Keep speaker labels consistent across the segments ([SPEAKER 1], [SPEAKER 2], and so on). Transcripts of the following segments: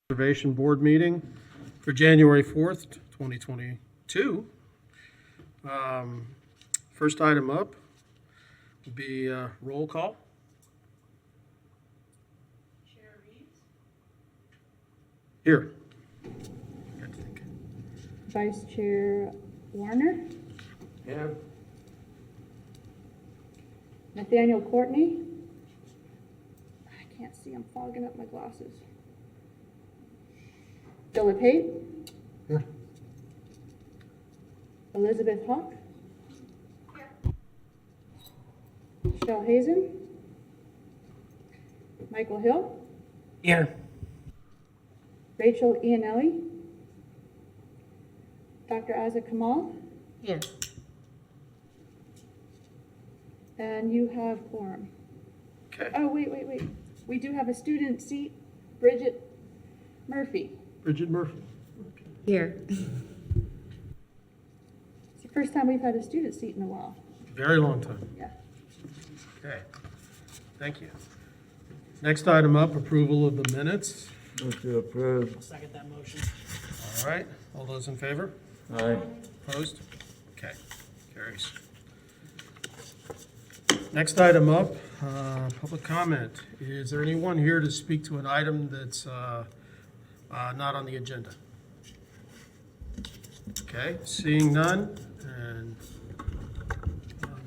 [SPEAKER 1] Conservation Board meeting for January 4th, 2022. First item up would be roll call.
[SPEAKER 2] Chair Reeves,
[SPEAKER 1] Here.
[SPEAKER 2] Vice Chair Warner,
[SPEAKER 1] Yeah.
[SPEAKER 2] Nathaniel Courtney. I can't see, I'm fogging up my glasses. Philip Haight.
[SPEAKER 1] Here.
[SPEAKER 2] Elizabeth Hawk. Michelle Hazen. Michael Hill.
[SPEAKER 1] Here.
[SPEAKER 2] Rachel Iannelli. Dr. Azza Kamal.
[SPEAKER 3] Here.
[SPEAKER 2] And you have quorum.
[SPEAKER 1] Okay.
[SPEAKER 2] Oh, wait. We do have a student seat, Bridget Murphy.
[SPEAKER 1] Bridget Murphy.
[SPEAKER 3] Here.
[SPEAKER 2] It's the first time we've had a student seat in a while.
[SPEAKER 1] Very long time.
[SPEAKER 2] Yeah.
[SPEAKER 1] Okay. Thank you. Next item up, approval of the minutes.
[SPEAKER 4] Move to approve.
[SPEAKER 5] I'll second that motion.
[SPEAKER 1] All right. All those in favor?
[SPEAKER 4] Aye.
[SPEAKER 1] Opposed? Okay. Carries. Next item up, public comment. Is there anyone here to speak to an item that's not on the agenda? Okay, seeing none, and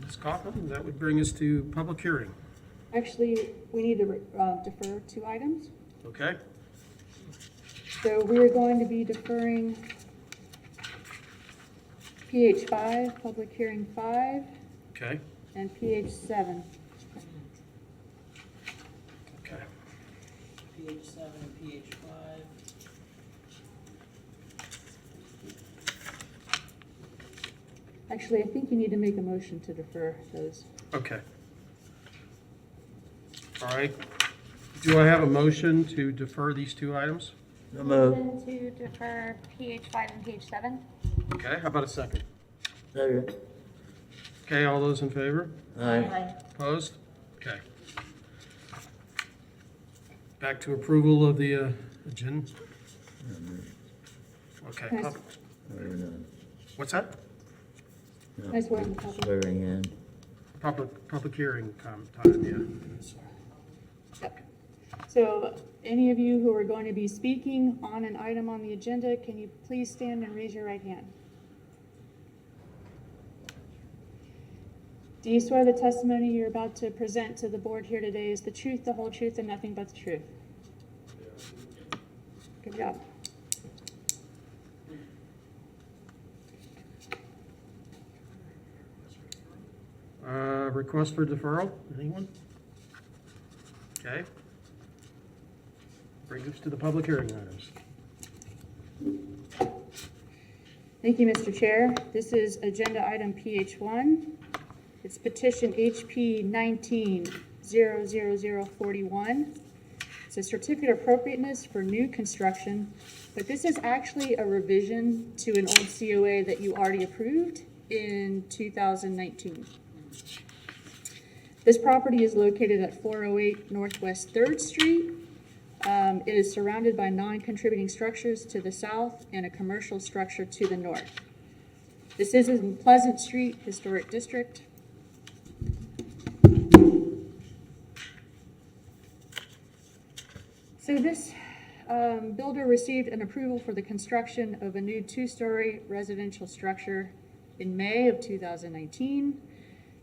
[SPEAKER 1] Ms. Coughlin, that would bring us to public hearing.
[SPEAKER 2] Actually, we need to defer 2 items.
[SPEAKER 1] Okay?
[SPEAKER 2] So we are going to be deferring PH 5, public hearing 5,
[SPEAKER 1] Okay?
[SPEAKER 2] and PH 7.
[SPEAKER 1] Okay.
[SPEAKER 5] PH 7 and PH 5.
[SPEAKER 2] Actually, I think you need to make a motion to defer those.
[SPEAKER 1] Okay. All right. Do I have a motion to defer these 2 items?
[SPEAKER 4] So move.
[SPEAKER 6] Motion to defer PH 5 and PH 7.
[SPEAKER 1] Okay, how about a second?
[SPEAKER 4] Second.
[SPEAKER 1] Okay, all those in favor?
[SPEAKER 4] Aye.
[SPEAKER 1] Opposed? Okay. Back to approval of the agenda. Okay.
[SPEAKER 2] Nice.
[SPEAKER 1] What's that?
[SPEAKER 2] Nice work, Papa.
[SPEAKER 4] Swearing in.
[SPEAKER 1] Public hearing time,
[SPEAKER 2] Yep. So any of you who are going to be speaking on an item on the agenda, can you please stand and raise your right hand? Do you swear the testimony you're about to present to the board here today is the truth, the whole truth, and nothing but the truth? Good job.
[SPEAKER 1] Request for deferral, anyone? Okay. Brings us to the public hearing items.
[SPEAKER 2] Thank you, Mr. Chair. This is agenda item PH1. It's petition HP 19-00041. It's a certificate of appropriateness for new construction, but this is actually a revision to an old COA that you already approved in 2019. This property is located at 408 Northwest 3rd Street. It is surrounded by non-contributing structures to the south and a commercial structure to the north. This is in Pleasant Street Historic District. So this builder received an approval for the construction of a new 2-story residential structure in May of 2019.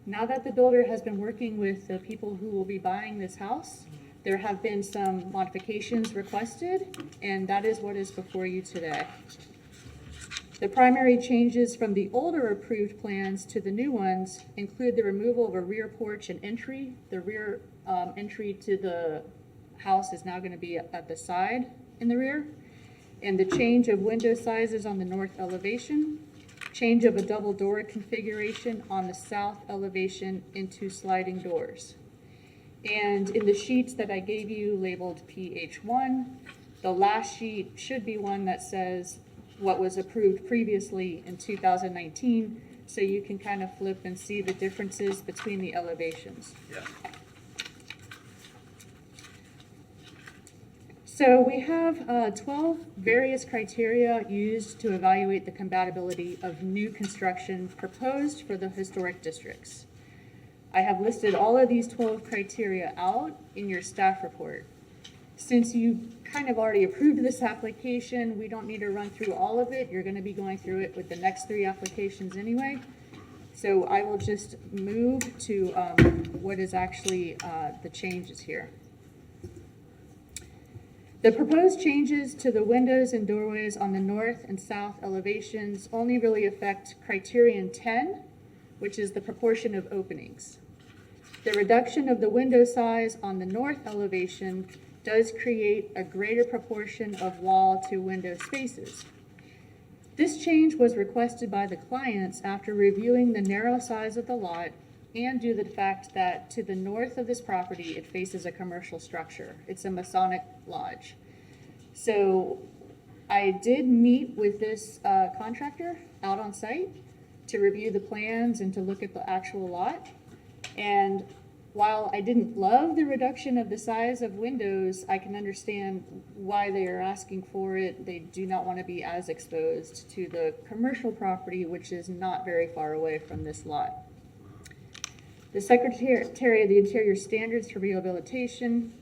[SPEAKER 2] Now that the builder has been working with the people who will be buying this house, there have been some modifications requested, and that is what is before you today. The primary changes from the older approved plans to the new ones include the removal of a rear porch and entry. The rear entry to the house is now going to be at the side in the rear, and the change of window sizes on the north elevation, change of a double door configuration on the south elevation into sliding doors. And in the sheets that I gave you labeled PH1, the last sheet should be one that says what was approved previously in 2019, so you can kind of flip and see the differences between the elevations.
[SPEAKER 1] Yeah.
[SPEAKER 2] So we have 12 various criteria used to evaluate the compatibility of new construction proposed for the historic districts. I have listed all of these 12 criteria out in your staff report. Since you kind of already approved this application, we don't need to run through all of it. You're going to be going through it with the next 3 applications anyway. So I will just move to what is actually the changes here. The proposed changes to the windows and doorways on the north and south elevations only really affect criterion 10, which is the proportion of openings. The reduction of the window size on the north elevation does create a greater proportion of wall to window spaces. This change was requested by the clients after reviewing the narrow size of the lot and due to the fact that to the north of this property, it faces a commercial structure. It's a Masonic lodge. So I did meet with this contractor out on site to review the plans and to look at the actual lot. And while I didn't love the reduction of the size of windows, I can understand why they are asking for it. They do not want to be as exposed to the commercial property, which is not very far away from this lot. The Secretary of the Interior standards for rehabilitation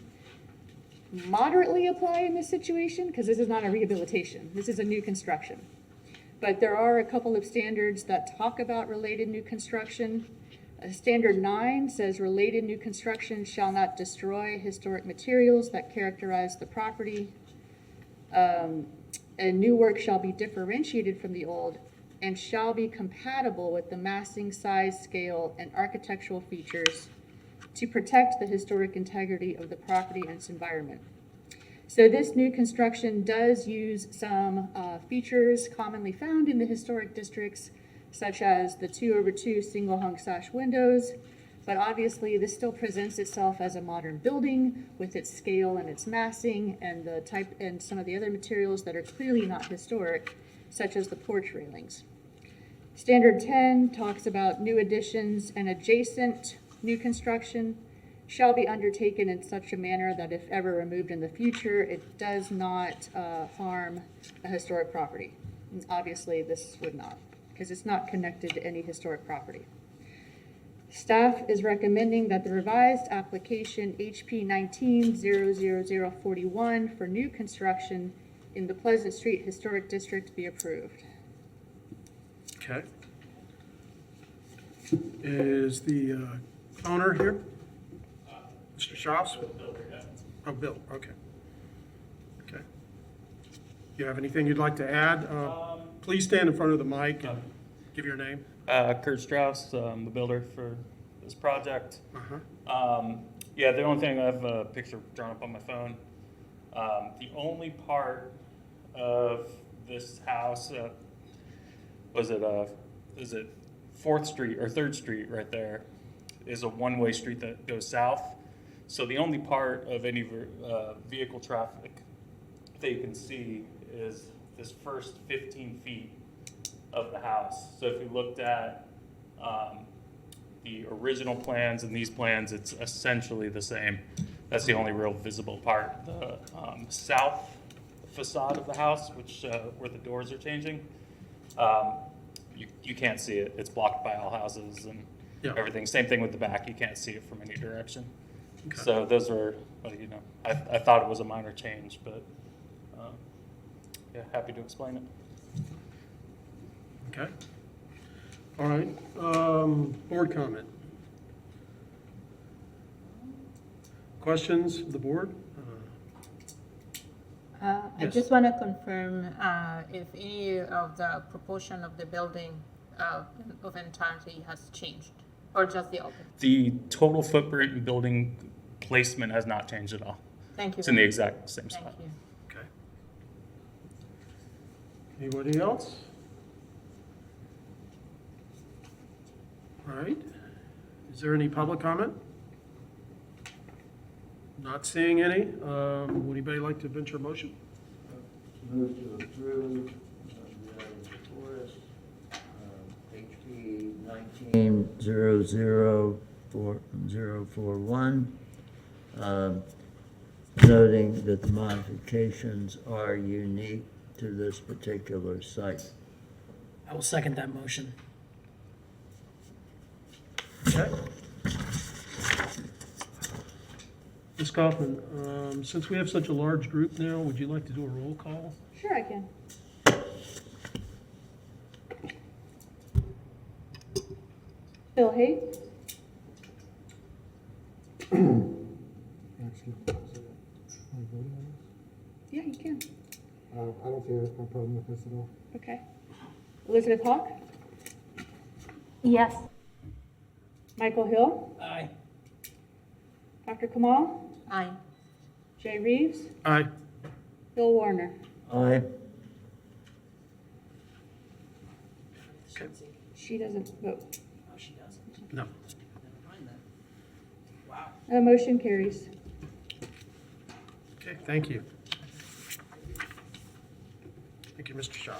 [SPEAKER 2] moderately apply in this situation because this is not a rehabilitation. This is a new construction. But there are a couple of standards that talk about related new construction. Standard 9 says related new construction shall not destroy historic materials that characterize the property. And new work shall be differentiated from the old and shall be compatible with the massing, size, scale, and architectural features to protect the historic integrity of the property and its environment. So this new construction does use some features commonly found in the historic districts, such as the 2/2 single hung sash windows, but obviously this still presents itself as a modern building with its scale and its massing and the type and some of the other materials that are clearly not historic, such as the porch railings. Standard 10 talks about new additions and adjacent new construction shall be undertaken in such a manner that if ever removed in the future, it does not harm a historic property. And obviously this would not, because it's not connected to any historic property. Staff is recommending that the revised application HP 19-00041 for new construction in the Pleasant Street Historic District be approved.
[SPEAKER 1] Okay. Is the owner here? Mr. Schaus? Oh, Bill, okay. Okay. You have anything you'd like to add? Please stand in front of the mic and give your name.
[SPEAKER 3] Kurt Strauss, the builder for this project.
[SPEAKER 1] Uh-huh.
[SPEAKER 3] Yeah, the only thing, I have a picture drawn up on my phone. The only part of this house, is it 4th Street or 3rd Street right there, is a one-way street that goes south. So the only part of any vehicle traffic that you can see is this first 15 feet of the house. So if you looked at the original plans and these plans, it's essentially the same. That's the only real visible part. The south facade of the house, which where the doors are changing, you can't see it. It's blocked by all houses and everything. Same thing with the back. You can't see it from any direction.
[SPEAKER 1] Okay.
[SPEAKER 3] So those were, well, you know, I thought it was a minor change, but yeah, happy to explain it.
[SPEAKER 1] Okay. All right. Board comment. Questions of the board?
[SPEAKER 7] I
[SPEAKER 1] Yes.
[SPEAKER 7] just want to confirm if any of the proportion of the building of entirety has changed, or just the open.
[SPEAKER 3] The total footprint and building placement has not changed at all.
[SPEAKER 7] Thank you.
[SPEAKER 3] It's in the exact same
[SPEAKER 7] Thank
[SPEAKER 3] spot.
[SPEAKER 7] you.
[SPEAKER 1] Okay. Anybody else? All right. Is there any public comment? Not seeing any. Would anybody like to venture a motion?
[SPEAKER 4] Move to approve the items before us, HP 19-00441, noting that the modifications are unique to this particular site.
[SPEAKER 5] I will second that motion.
[SPEAKER 1] Okay. Ms. Kaufman, since we have such a large group now, would you like to do a roll call?
[SPEAKER 2] Sure, I can. Bill Hay,
[SPEAKER 8] Actually, is it- am I voting on
[SPEAKER 2] yeah, you can.
[SPEAKER 8] this? I don't see a problem with this at all.
[SPEAKER 2] Okay. Elizabeth Hawk,
[SPEAKER 6] Yes.
[SPEAKER 2] Michael Hill,
[SPEAKER 5] Aye.
[SPEAKER 2] Dr. Kamal,
[SPEAKER 7] Aye.
[SPEAKER 2] Jay Reeves,
[SPEAKER 1] Aye.
[SPEAKER 2] Bill Warner.
[SPEAKER 4] Aye.
[SPEAKER 2] She doesn't vote.
[SPEAKER 5] Oh, she doesn't.
[SPEAKER 1] No.
[SPEAKER 5] Never mind then. Wow.
[SPEAKER 2] Motion carries.
[SPEAKER 1] Okay, thank you. Thank you, Mr. Shaw.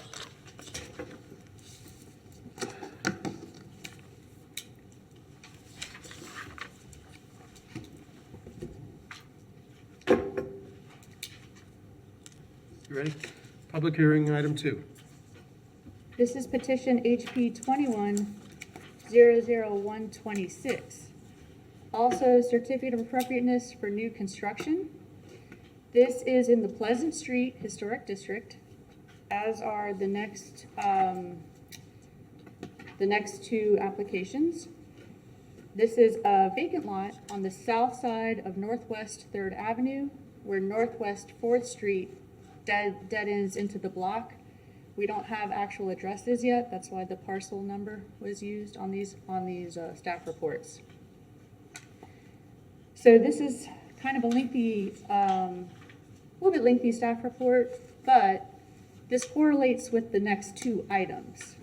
[SPEAKER 1] You ready? Public hearing, item 2.
[SPEAKER 2] This is petition HP 21-00126. Also certificate of appropriateness for new construction. This is in the Pleasant Street Historic District, as are the next two applications. This is a vacant lot on the south side of Northwest 3rd Avenue, where Northwest 4th Street dead ends into the block. We don't have actual addresses yet. That's why the parcel number was used on these staff reports. So this is kind of a lengthy, little bit lengthy staff report, but this correlates with the next two items.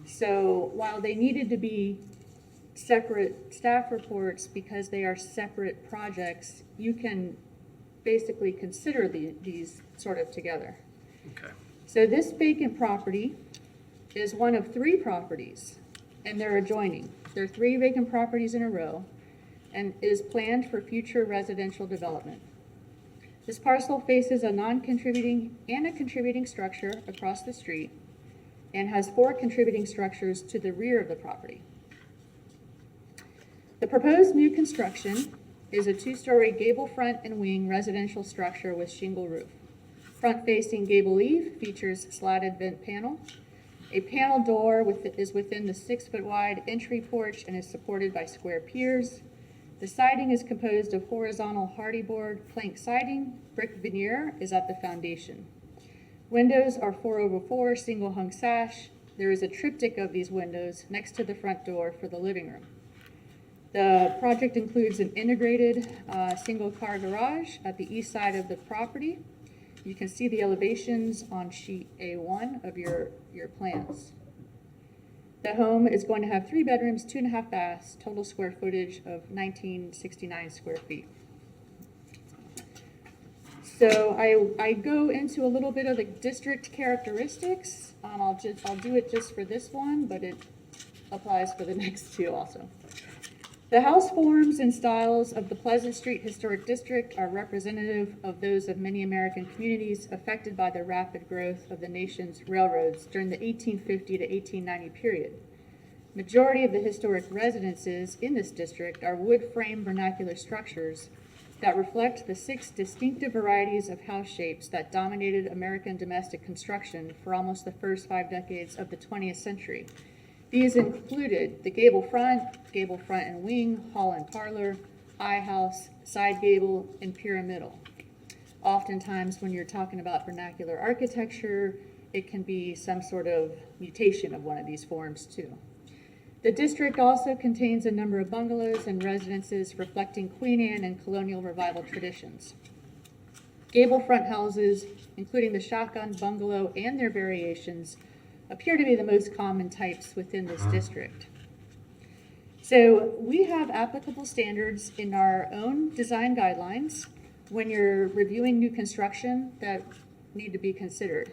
[SPEAKER 2] So while they needed to be separate staff reports because they are separate projects, you can basically consider these sort of together.
[SPEAKER 1] Okay.
[SPEAKER 2] So this vacant property is one of 3 properties, and they're adjoining. There are 3 vacant properties in a row, and is planned for future residential development. This parcel faces a non-contributing and a contributing structure across the street, and has 4 contributing structures to the rear of the property. The proposed new construction is a 2-story gable front and wing residential structure with shingle roof. Front-facing gable eave features slatted vent panel. A panel door is within the 6-foot wide entry porch and is supported by square piers. The siding is composed of horizontal hardy board plank siding. Brick veneer is at the foundation. Windows are 4/4 single hung sash. There is a triptych of these windows next to the front door for the living room. The project includes an integrated single-car garage at the east side of the property. You can see the elevations on sheet A1 of your plans. The home is going to have 3 bedrooms, 2.5 baths, total square footage of 1969 square feet. So I go into a little bit of the district characteristics. I'll do it just for this one, but it applies for the next 2 also. The house forms and styles of the Pleasant Street Historic District are representative of those of many American communities affected by the rapid growth of the nation's railroads during the 1850 to 1890 period. Majority of the historic residences in this district are wood frame vernacular structures that reflect the 6 distinctive varieties of house shapes that dominated American domestic construction for almost the first 5 decades of the 20th century. These included the gable front and wing, hall and parlor, eye house, side gable, and pyramidal. Oftentimes when you're talking about vernacular architecture, it can be some sort of mutation of one of these forms too. The district also contains a number of bungalows and residences reflecting Queen Anne and colonial revival traditions. Gable front houses, including the shotgun bungalow and their variations, appear to be the most common types within this district. So we have applicable standards in our own design guidelines when you're reviewing new construction that need to be considered.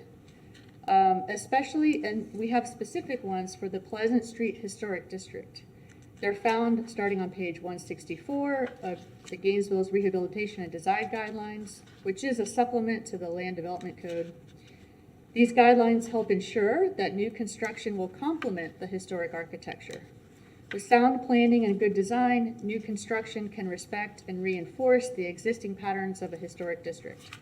[SPEAKER 2] Especially, and we have specific ones for the Pleasant Street Historic District. They're found starting on page 164 of the Gainesville's Rehabilitation and Design Guidelines, which is a supplement to the Land Development Code. These guidelines help ensure that new construction will complement the historic architecture. With sound planning and good design, new construction can respect and reinforce the existing patterns of a historic district.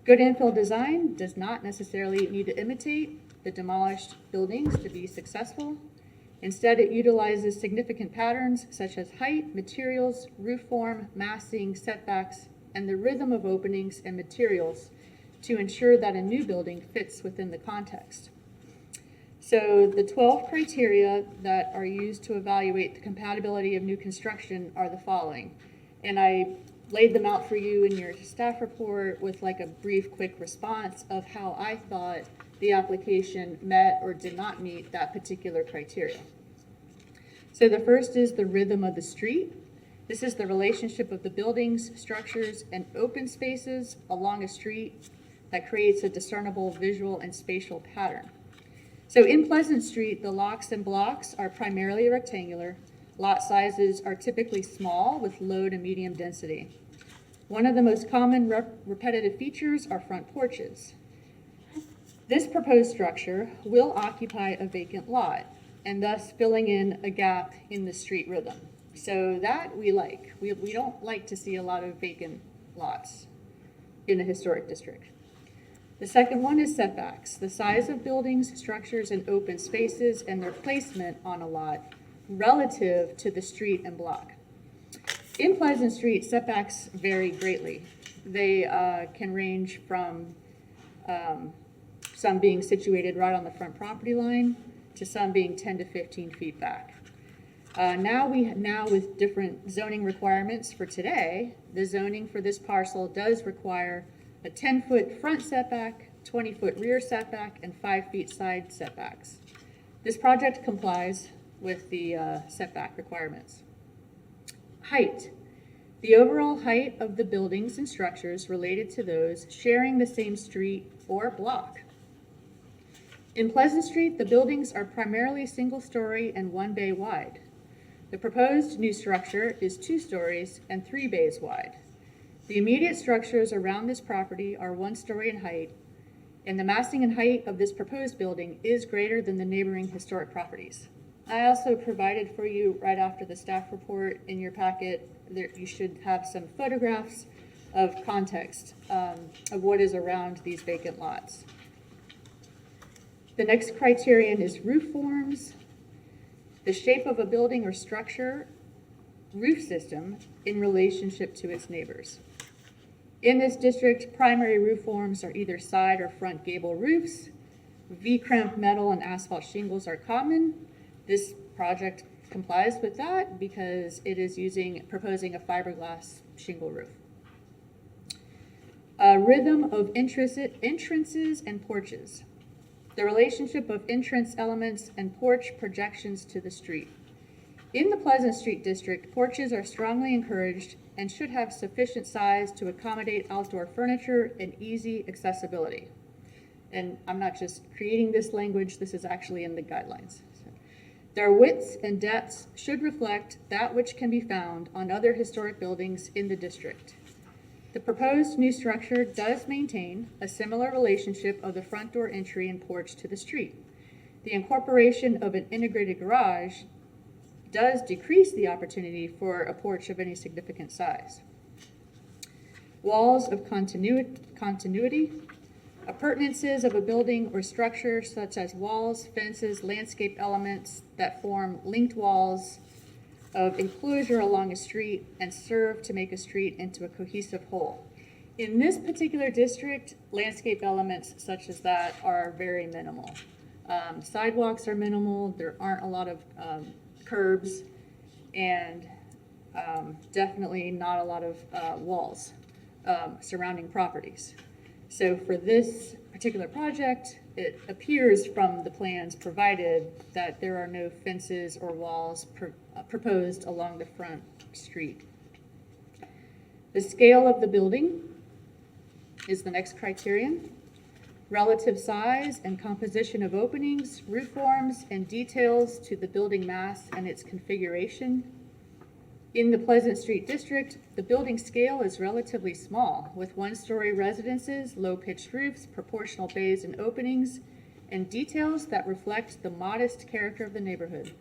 [SPEAKER 2] Good infill design does not necessarily need to imitate the demolished buildings to be successful. Instead, it utilizes significant patterns such as height, materials, roof form, massing, setbacks, and the rhythm of openings and materials to ensure that a new building fits within the context. So the 12 criteria that are used to evaluate the compatibility of new construction are the following. And I laid them out for you in your staff report with like a brief, quick response of how I thought the application met or did not meet that particular criteria. So the first is the rhythm of the street. This is the relationship of the buildings, structures, and open spaces along a street that creates a discernible visual and spatial pattern. So in Pleasant Street, the lots and blocks are primarily rectangular. Lot sizes are typically small with low to medium density. One of the most common repetitive features are front porches. This proposed structure will occupy a vacant lot and thus filling in a gap in the street rhythm. So that we like. We don't like to see a lot of vacant lots in a historic district. The second one is setbacks, the size of buildings, structures, and open spaces and their placement on a lot relative to the street and block. In Pleasant Street, setbacks vary greatly. They can range from some being situated right on the front property line to some being 10 to 15 feet back. Now with different zoning requirements for today, the zoning for this parcel does require a 10-foot front setback, 20-foot rear setback, and 5 feet side setbacks. This project complies with the setback requirements. Height. The overall height of the buildings and structures related to those sharing the same street or block. In Pleasant Street, the buildings are primarily single-story and 1 bay wide. The proposed new structure is 2 stories and 3 bays wide. The immediate structures around this property are 1 story in height, and the massing and height of this proposed building is greater than the neighboring historic properties. I also provided for you right after the staff report in your packet, you should have some photographs of context of what is around these vacant lots. The next criterion is roof forms, the shape of a building or structure, roof system in relationship to its neighbors. In this district, primary roof forms are either side or front gable roofs. V-crimp metal and asphalt shingles are common. This project complies with that because it is proposing a fiberglass shingle roof. A rhythm of entrances and porches. The relationship of entrance elements and porch projections to the street. In the Pleasant Street district, porches are strongly encouraged and should have sufficient size to accommodate outdoor furniture and easy accessibility. And I'm not just creating this language, this is actually in the guidelines. Their widths and depths should reflect that which can be found on other historic buildings in the district. The proposed new structure does maintain a similar relationship of the front door entry and porch to the street. The incorporation of an integrated garage does decrease the opportunity for a porch of any significant size. Walls of continuity. Appurtenances of a building or structure such as walls, fences, landscape elements that form linked walls of enclosure along a street and serve to make a street into a cohesive whole. In this particular district, landscape elements such as that are very minimal. Sidewalks are minimal, there aren't a lot of curbs, and definitely not a lot of walls surrounding properties. So for this particular project, it appears from the plans provided that there are no fences or walls proposed along the front street. The scale of the building is the next criterion. relative size and composition of openings, roof forms, and details to the building mass and its configuration. In the Pleasant Street District, the building scale is relatively small, with one-story residences, low-pitched roofs, proportional bays and openings, and details that reflect the modest character of the neighborhood.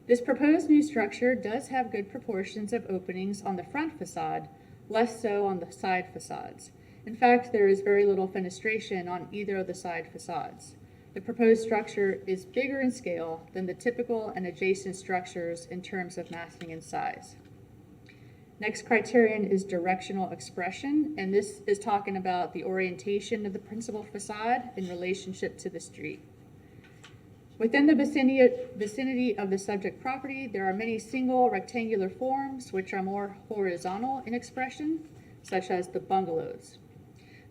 [SPEAKER 2] This proposed new structure does have good proportions of openings on the front facade, less so on the side facades. In fact, there is very little fenestration on either of the side facades. The proposed structure is bigger in scale than the typical and adjacent structures in terms of massing and size. Next criterion is directional expression, and this is talking about the orientation of the principal facade in relationship to the street. Within the vicinity of the subject property, there are many single rectangular forms which are more horizontal in expression, such as the bungalows.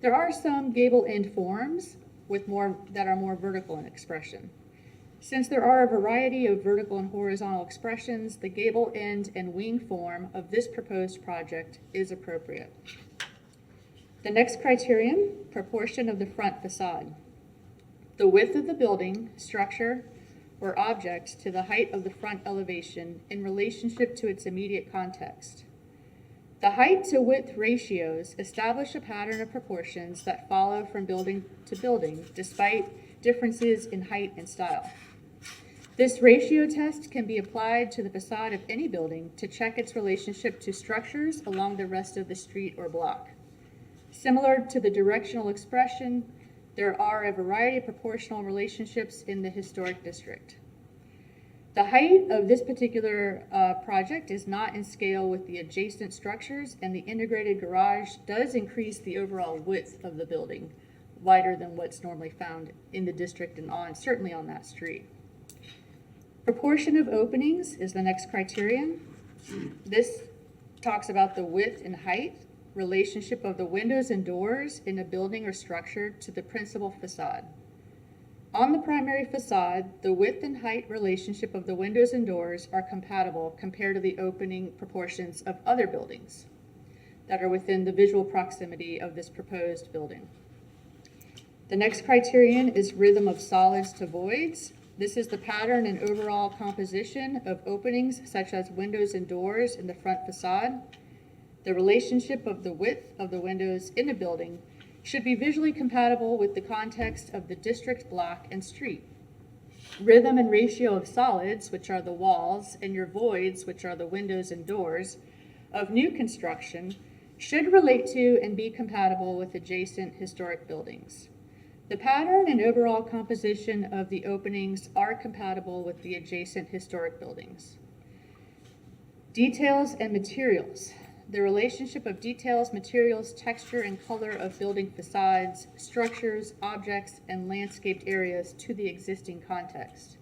[SPEAKER 2] There are some gable end forms that are more vertical in expression. Since there are a variety of vertical and horizontal expressions, the gable end and wing form of this proposed project is appropriate. The next criterion, proportion of the front facade. The width of the building, structure, or object to the height of the front elevation in relationship to its immediate context. The height to width ratios establish a pattern of proportions that follow from building to building, despite differences in height and style. This ratio test can be applied to the facade of any building to check its relationship to structures along the rest of the street or block. Similar to the directional expression, there are a variety of proportional relationships in the historic district. The height of this particular project is not in scale with the adjacent structures, and the integrated garage does increase the overall width of the building, wider than what's normally found in the district and certainly on that street. Proportion of openings is the next criterion. This talks about the width and height relationship of the windows and doors in a building or structure to the principal facade. On the primary facade, the width and height relationship of the windows and doors are compatible compared to the opening proportions of other buildings that are within the visual proximity of this proposed building. The next criterion is rhythm of solids to voids. This is the pattern and overall composition of openings such as windows and doors in the front facade. The relationship of the width of the windows in a building should be visually compatible with the context of the district block and street. Rhythm and ratio of solids, which are the walls, and your voids, which are the windows and doors, of new construction should relate to and be compatible with adjacent historic buildings. The pattern and overall composition of the openings are compatible with the adjacent historic buildings. Details and materials. The relationship of details, materials, texture, and color of building facades, structures, objects, and landscaped areas to the existing context.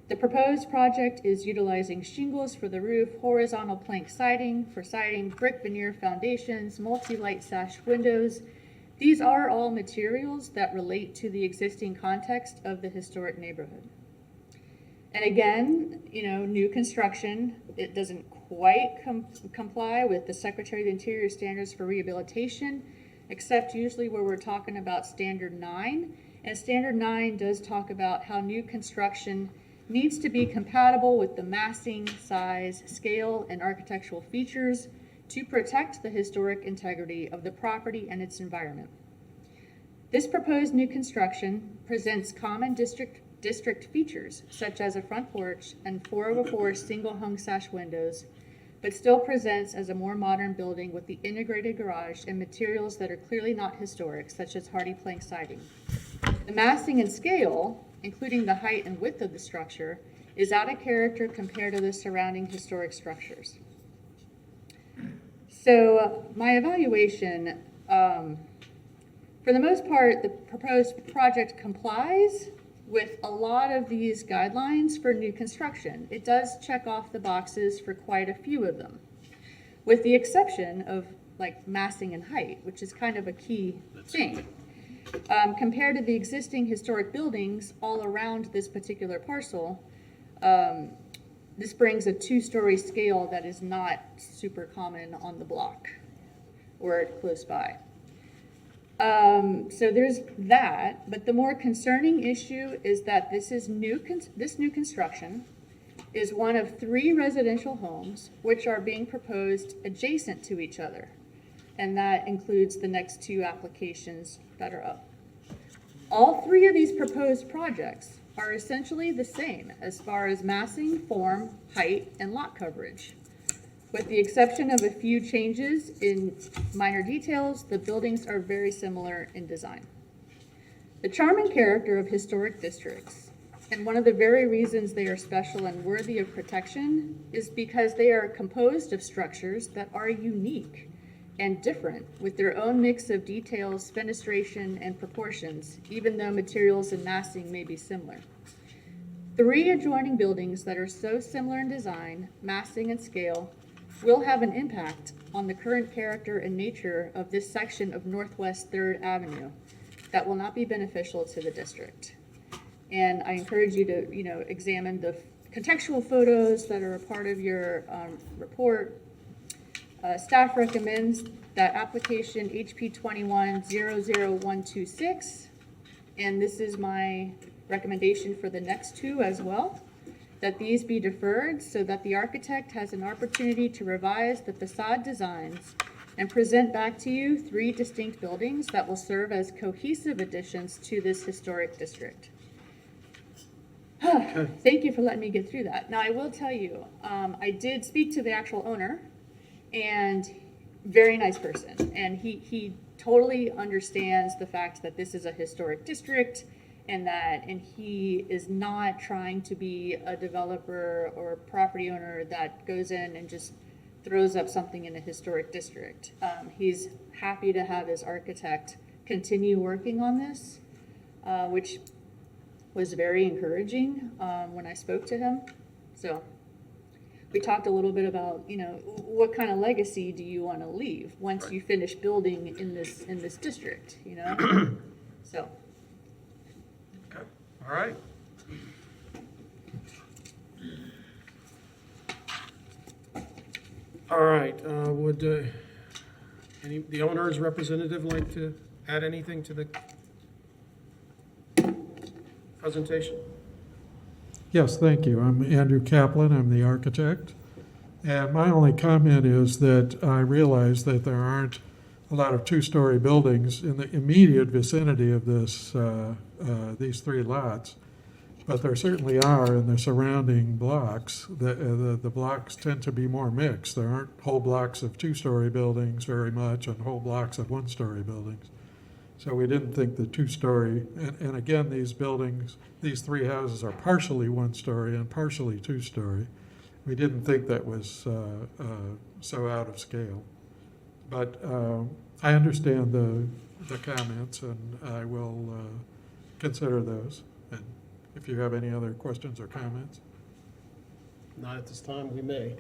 [SPEAKER 2] The proposed project is utilizing shingles for the roof, horizontal plank siding for siding, brick veneer foundations, multi-light sash windows. These are all materials that relate to the existing context of the historic neighborhood. And again, new construction, it doesn't quite comply with the Secretary of the Interior standards for rehabilitation, except usually where we're talking about Standard 9. And Standard 9 does talk about how new construction needs to be compatible with the massing, size, scale, and architectural features to protect the historic integrity of the property and its environment. This proposed new construction presents common district features, such as a front porch and 4/4 single hung sash windows, but still presents as a more modern building with the integrated garage and materials that are clearly not historic, such as hardy plank siding. The massing and scale, including the height and width of the structure, is out of character compared to the surrounding historic structures. So my evaluation, for the most part, the proposed project complies with a lot of these guidelines for new construction. It does check off the boxes for quite a few of them, with the exception of like massing and height, which is kind of a key thing. Compared to the existing historic buildings all around this particular parcel, this brings a 2-story scale that is not super common on the block or close by. So there's that, but the more concerning issue is that this new construction is one of 3 residential homes which are being proposed adjacent to each other. And that includes the next 2 applications that are up. All 3 of these proposed projects are essentially the same as far as massing, form, height, and lot coverage. With the exception of a few changes in minor details, the buildings are very similar in design. The charm and character of historic districts, and one of the very reasons they are special and worthy of protection, is because they are composed of structures that are unique and different with their own mix of details, fenestration, and proportions, even though materials and massing may be similar. 3 adjoining buildings that are so similar in design, massing, and scale will have an impact on the current character and nature of this section of Northwest 3rd Avenue that will not be beneficial to the district. And I encourage you to, examine the contextual photos that are a part of your report. Staff recommends that application HP 21-00126, and this is my recommendation for the next 2 as well, that these be deferred so that the architect has an opportunity to revise the facade designs and present back to you 3 distinct buildings that will serve as cohesive additions to this historic district. Thank you for letting me get through that. Now, I will tell you, I did speak to the actual owner, and very nice person. And he totally understands the fact that this is a historic district, and he is not trying to be a developer or property owner that goes in and just throws up something in a historic district. He's happy to have his architect continue working on this, which was very encouraging when I spoke to him. So we talked a little bit about, what kind of legacy do you want to leave once you finish building in this district, So.
[SPEAKER 1] Okay, all right. All right, would the owner's representative like to add anything to the presentation?
[SPEAKER 9] Yes, thank you. I'm Andrew Kaplan. I'm the architect. And my only comment is that I realize that there aren't a lot of 2-story buildings in the immediate vicinity of these 3 lots, but there certainly are in the surrounding blocks. The blocks tend to be more mixed. There aren't whole blocks of 2-story buildings very much and whole blocks of 1-story buildings. So we didn't think the 2-story, and again, these buildings, these 3 houses are partially 1-story and partially 2-story. We didn't think that was so out of scale. But I understand the comments, and I will consider those. And if you have any other questions or comments.
[SPEAKER 1] Not at this time, we may.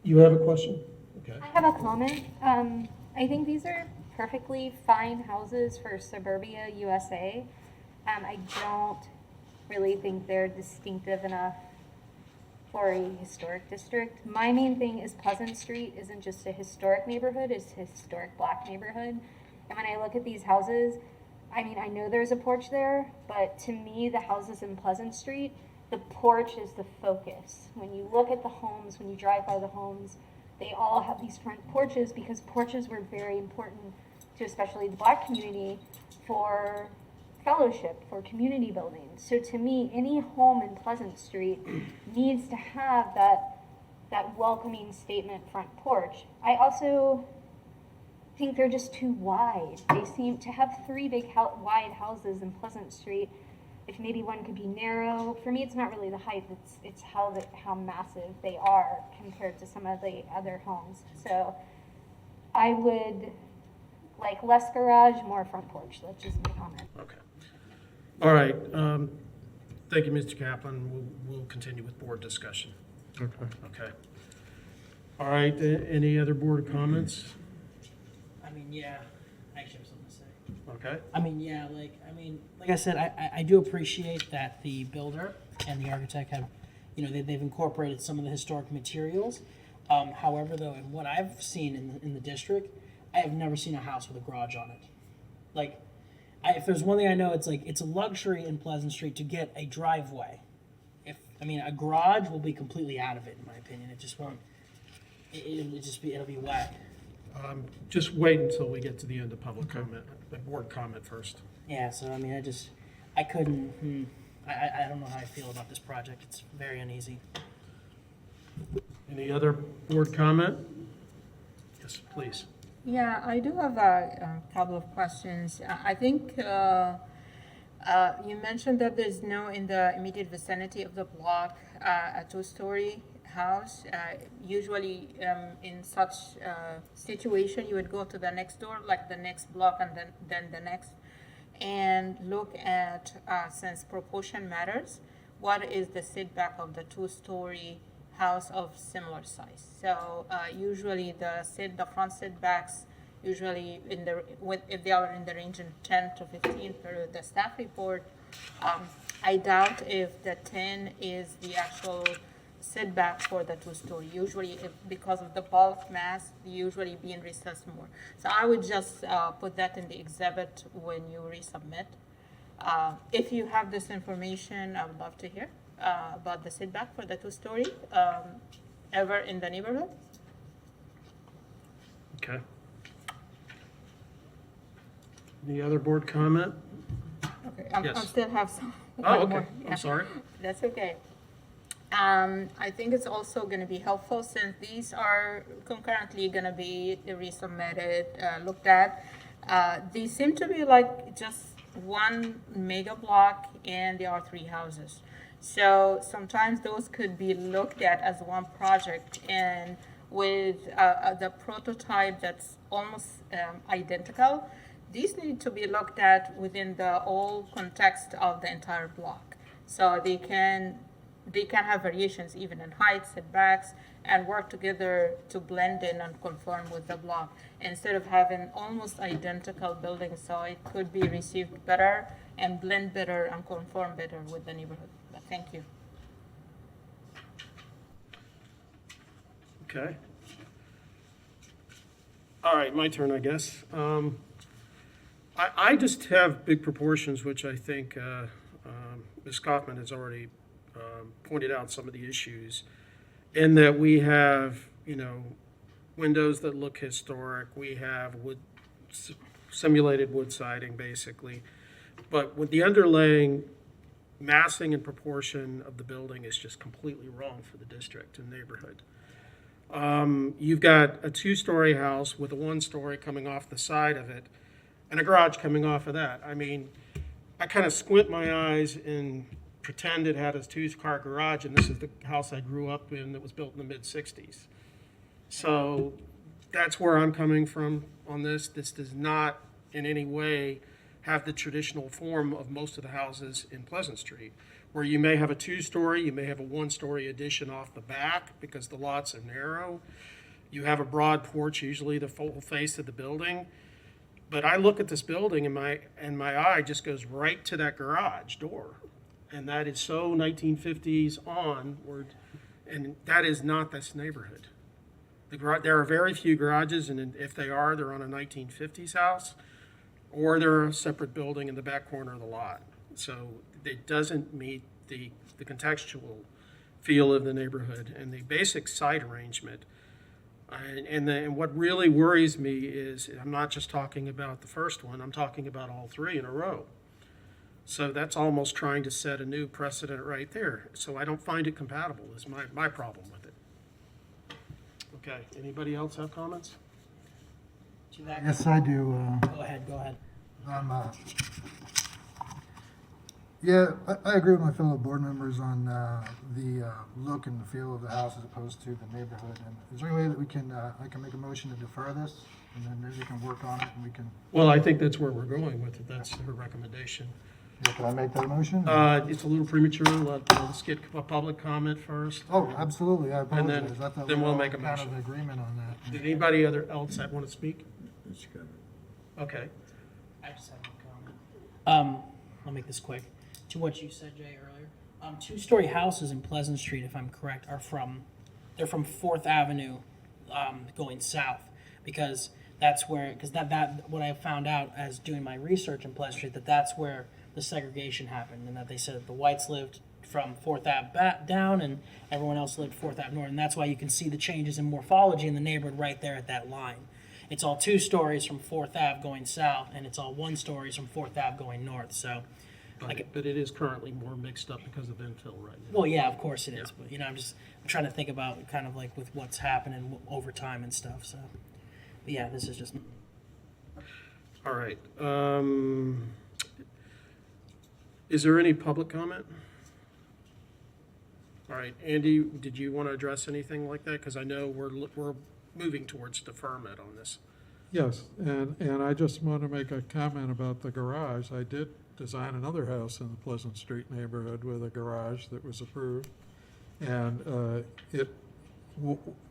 [SPEAKER 1] You have a question? Okay.
[SPEAKER 6] I have a comment. I think these are perfectly fine houses for suburbia USA. I don't really think they're distinctive enough for a historic district. My main thing is Pleasant Street isn't just a historic neighborhood, it's a historic Black neighborhood. And when I look at these houses, I know there's a porch there, but to me, the houses in Pleasant Street, the porch is the focus. When you look at the homes, when you drive by the homes, they all have these front porches because porches were very important to especially the Black community for fellowship, for community building. So to me, any home in Pleasant Street needs to have that welcoming statement front porch. I also think they're just too wide. They seem to have 3 big wide houses in Pleasant Street. If maybe one could be narrow, for me, it's not really the height. It's how massive they are compared to some of the other homes. So I would like less garage, more front porch. That's just my comment.
[SPEAKER 1] Okay. All right. Thank you, Mr. Kaplan. We'll continue with board discussion.
[SPEAKER 9] Okay.
[SPEAKER 1] Okay. All right. Any other board comments?
[SPEAKER 5] Yeah, I actually have something to say.
[SPEAKER 1] Okay.
[SPEAKER 5] Like I said, I do appreciate that the builder and the architect have, they've incorporated some of the historic materials. However, though, in what I've seen in the district, I have never seen a house with a garage on it. Like, if there's one thing I know, it's like, it's a luxury in Pleasant Street to get a driveway. A garage will be completely out of it, in my opinion. It just won't, it'll be whack.
[SPEAKER 1] Just wait until we get to the end of public comment, board comment first.
[SPEAKER 5] Yeah, so I couldn't, I don't know how I feel about this project. It's very uneasy.
[SPEAKER 1] Any other board comment? Yes, please.
[SPEAKER 7] Yeah, I do have a couple of questions. I think you mentioned that there's no in the immediate vicinity of the block a two-story house. Usually, in such situation, you would go to the next door, like the next block, and then the next, and look at since proportion matters, what is the setback of the two-story house of similar size? So usually the front setbacks usually if they are in the range of 10 to 15 per the staff report. I doubt if the 10 is the actual setback for the two-story. Usually, because of the bulk mass, usually being recessed more. So I would just put that in the exhibit when you resubmit. If you have this information, I would love to hear about the setback for the two-story ever in the neighborhood.
[SPEAKER 1] Okay. Any other board comment?
[SPEAKER 7] Okay, I
[SPEAKER 1] Yes.
[SPEAKER 7] still have some.
[SPEAKER 1] Oh,
[SPEAKER 7] one
[SPEAKER 1] okay.
[SPEAKER 7] more. Yeah.
[SPEAKER 1] I'm sorry.
[SPEAKER 7] That's okay. I think it's also going to be helpful since these are concurrently going to be resubmitted, looked at. These seem to be like just one mega block and there are 3 houses. So sometimes those could be looked at as one project, and with the prototype that's almost identical, these need to be looked at within the whole context of the entire block. So they can have variations even in height, setbacks, and work together to blend in and conform with the block instead of having almost identical buildings. So it could be received better and blend better and conform better with the neighborhood. But thank you.
[SPEAKER 1] Okay. All right, my turn, I guess. I just have big proportions, which I think Ms. Kaufman has already pointed out some of the issues, in that we have, windows that look historic. We have simulated wood siding, basically. But with the underlaying massing and proportion of the building is just completely wrong for the district and neighborhood. You've got a 2-story house with a 1-story coming off the side of it and a garage coming off of that. I mean, I kind of squint my eyes and pretend it had a 2-car garage, and this is the house I grew up in that was built in the mid-'60s. So that's where I'm coming from on this. This does not in any way have the traditional form of most of the houses in Pleasant Street, where you may have a 2-story, you may have a 1-story addition off the back because the lots are narrow. You have a broad porch, usually the full face of the building. But I look at this building and my eye just goes right to that garage door. And that is so 1950s onward, and that is not this neighborhood. There are very few garages, and if they are, they're on a 1950s house, or they're a separate building in the back corner of the lot. So it doesn't meet the contextual feel of the neighborhood and the basic site arrangement. And what really worries me is, I'm not just talking about the first one, I'm talking about all 3 in a row. So that's almost trying to set a new precedent right there. So I don't find it compatible, is my problem with it. Okay, anybody else have comments?
[SPEAKER 8] Yes, I do.
[SPEAKER 5] Go ahead.
[SPEAKER 8] Yeah, I agree with my fellow board members on the look and the feel of the house as opposed to the neighborhood. And is there any way that we can, I can make a motion to defer this, and then maybe we can work on it and we can,
[SPEAKER 1] Well, I think that's where we're going with it. That's her recommendation.
[SPEAKER 8] yeah, can I make that motion?
[SPEAKER 1] It's a little premature. Let's get a public comment first.
[SPEAKER 8] Oh, absolutely, I
[SPEAKER 1] And then-
[SPEAKER 8] apologize. I thought
[SPEAKER 1] then
[SPEAKER 8] we
[SPEAKER 1] we'll
[SPEAKER 8] were
[SPEAKER 1] make a
[SPEAKER 8] all kind
[SPEAKER 1] motion.
[SPEAKER 8] of agreement on that.
[SPEAKER 1] Did anybody else that want to speak?
[SPEAKER 4] That's good.
[SPEAKER 1] Okay.
[SPEAKER 5] I just have one comment. I'll make this quick. To what you said, Jay, earlier. 2-story houses in Pleasant Street, if I'm correct, they're from 4th Avenue going south, because That's where, because that what I found out as doing my research in Pleasant Street, that's where the segregation happened, and that they said that the whites lived from 4th Ave back down, and everyone else lived 4th Ave north, and that's why you can see the changes in morphology in the neighborhood right there at that line. It's all 2 stories from 4th Ave going south, and it's all 1 stories from 4th Ave going north. So,
[SPEAKER 1] But it is currently more mixed up because of infill right now.
[SPEAKER 5] well, yeah, of course it is, but I'm trying to think about kind of like with what's happening over time and stuff. So, but yeah, this is just.
[SPEAKER 1] All right. Is there any public comment? All right, Andy, did you want to address anything like that? Because I know we're moving towards deferment on this.
[SPEAKER 9] Yes, and I just want to make a comment about the garage. I did design another house in the Pleasant Street neighborhood with a garage that was approved. And it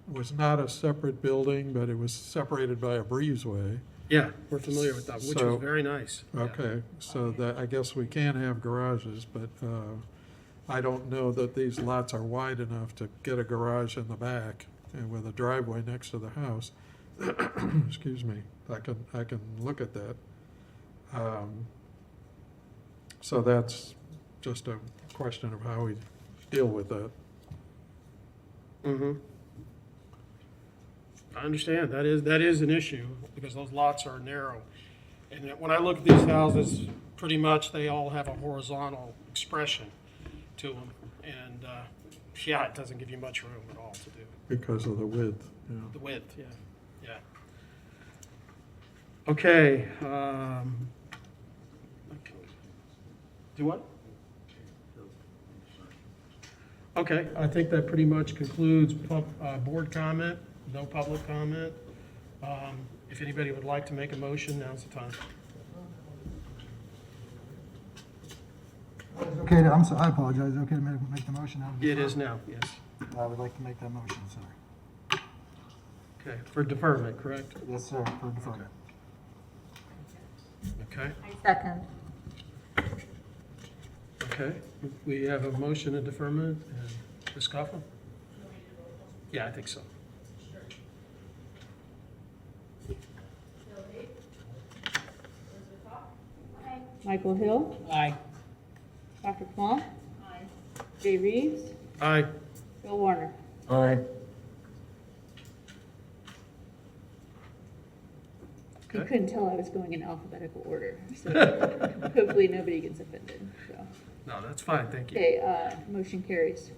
[SPEAKER 9] was not a separate building, but it was separated by a breezeway.
[SPEAKER 1] Yeah, we're familiar with that, which
[SPEAKER 9] So-
[SPEAKER 1] is very nice. Yeah.
[SPEAKER 9] Okay, so that, I guess we can have garages, but I don't know that these lots are wide enough to get a garage in the back and with a driveway next to the house. Excuse me, I can look at that. So that's just a question of how we deal with that.
[SPEAKER 1] Mm-hmm. I understand, that is an issue, because those lots are narrow. And when I look at these houses, pretty much they all have a horizontal expression to them. And, yeah, it doesn't give you much room at all to do.
[SPEAKER 9] Because of the width, yeah.
[SPEAKER 1] The width, yeah, yeah. Okay, do what? Okay, I think that pretty much concludes board comment, no public comment. If anybody would like to make a motion, now's the time.
[SPEAKER 8] Okay, I apologize. Okay to make the motion now?
[SPEAKER 1] It is now, yes.
[SPEAKER 8] I would like to make that motion, sir.
[SPEAKER 1] Okay, for deferment, correct?
[SPEAKER 8] Yes, sir, for deferment.
[SPEAKER 1] Okay,
[SPEAKER 7] Second.
[SPEAKER 1] okay. We have a motion of deferment, and Ms. Coughlin? Yeah, I think so.
[SPEAKER 2] Michael Hill,
[SPEAKER 5] Aye.
[SPEAKER 2] Dr. Plum. Jay Reeves,
[SPEAKER 1] Aye.
[SPEAKER 2] Bill Warner.
[SPEAKER 4] Aye.
[SPEAKER 2] You
[SPEAKER 1] Okay.
[SPEAKER 2] couldn't tell I was going in alphabetical order, so hopefully nobody gets offended, so.
[SPEAKER 1] No, that's fine, thank you.
[SPEAKER 2] Okay, motion carries.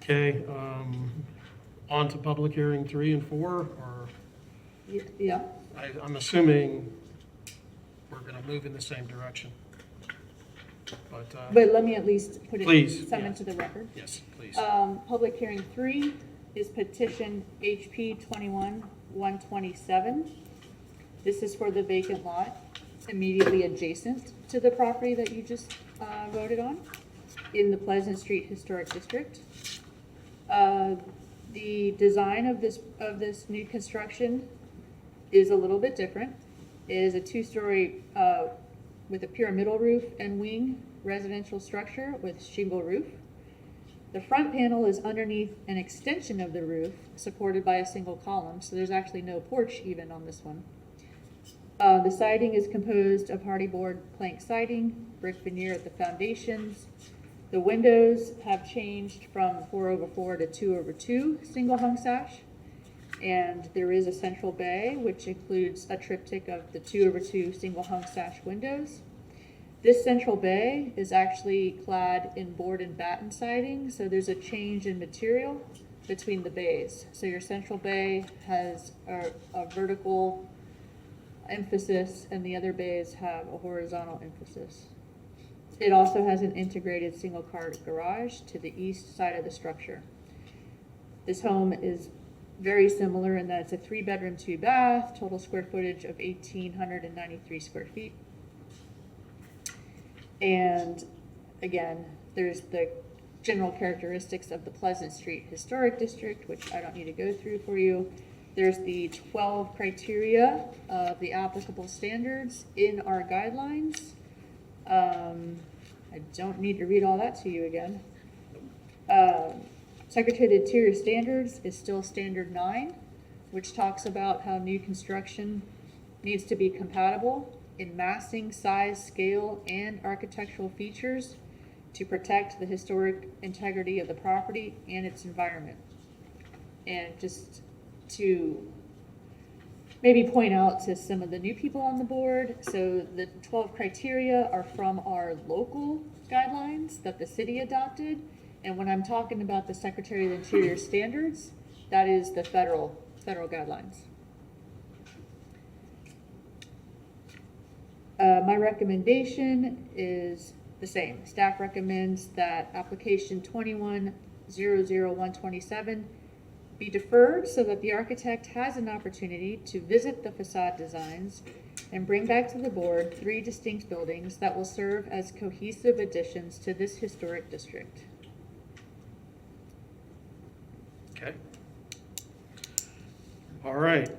[SPEAKER 1] Okay, on to public hearing 3 and 4, or
[SPEAKER 2] Yeah,
[SPEAKER 1] I'm assuming we're going to move in the same direction. But,
[SPEAKER 2] but let me at least put
[SPEAKER 1] Please,
[SPEAKER 2] some
[SPEAKER 1] yeah.
[SPEAKER 2] into the record.
[SPEAKER 1] yes, please.
[SPEAKER 2] Public hearing 3 is petition HP 21-127. This is for the vacant lot immediately adjacent to the property that you just voted on in the Pleasant Street Historic District. The design of this new construction is a little bit different. It is a 2-story with a pyramidal roof and wing residential structure with shingle roof. The front panel is underneath an extension of the roof supported by a single column, so there's actually no porch even on this one. The siding is composed of hardy board plank siding, brick veneer at the foundations. The windows have changed from 4/4 to 2/2 single hung sash. And there is a central bay, which includes a triptych of the 2/2 single hung sash windows. This central bay is actually clad in board and batten siding, so there's a change in material between the bays. So your central bay has a vertical emphasis, and the other bays have a horizontal emphasis. It also has an integrated single-car garage to the east side of the structure. This home is very similar in that it's a 3-bedroom, 2-bath, total square footage of 1,893 square feet. And again, there's the general characteristics of the Pleasant Street Historic District, which I don't need to go through for you. There's the 12 criteria of the applicable standards in our guidelines. I don't need to read all that to you again. Secretary of the Interior Standards is still Standard 9, which talks about how new construction needs to be compatible in massing, size, scale, and architectural features to protect the historic integrity of the property and its environment. And just to maybe point out to some of the new people on the board, so the 12 criteria are from our local guidelines that the city adopted. And when I'm talking about the Secretary of the Interior standards, that is the federal guidelines. My recommendation is the same. Staff recommends that application 21-00127 be deferred so that the architect has an opportunity to visit the facade designs and bring back to the board 3 distinct buildings that will serve as cohesive additions to this historic district.
[SPEAKER 1] Okay. All right.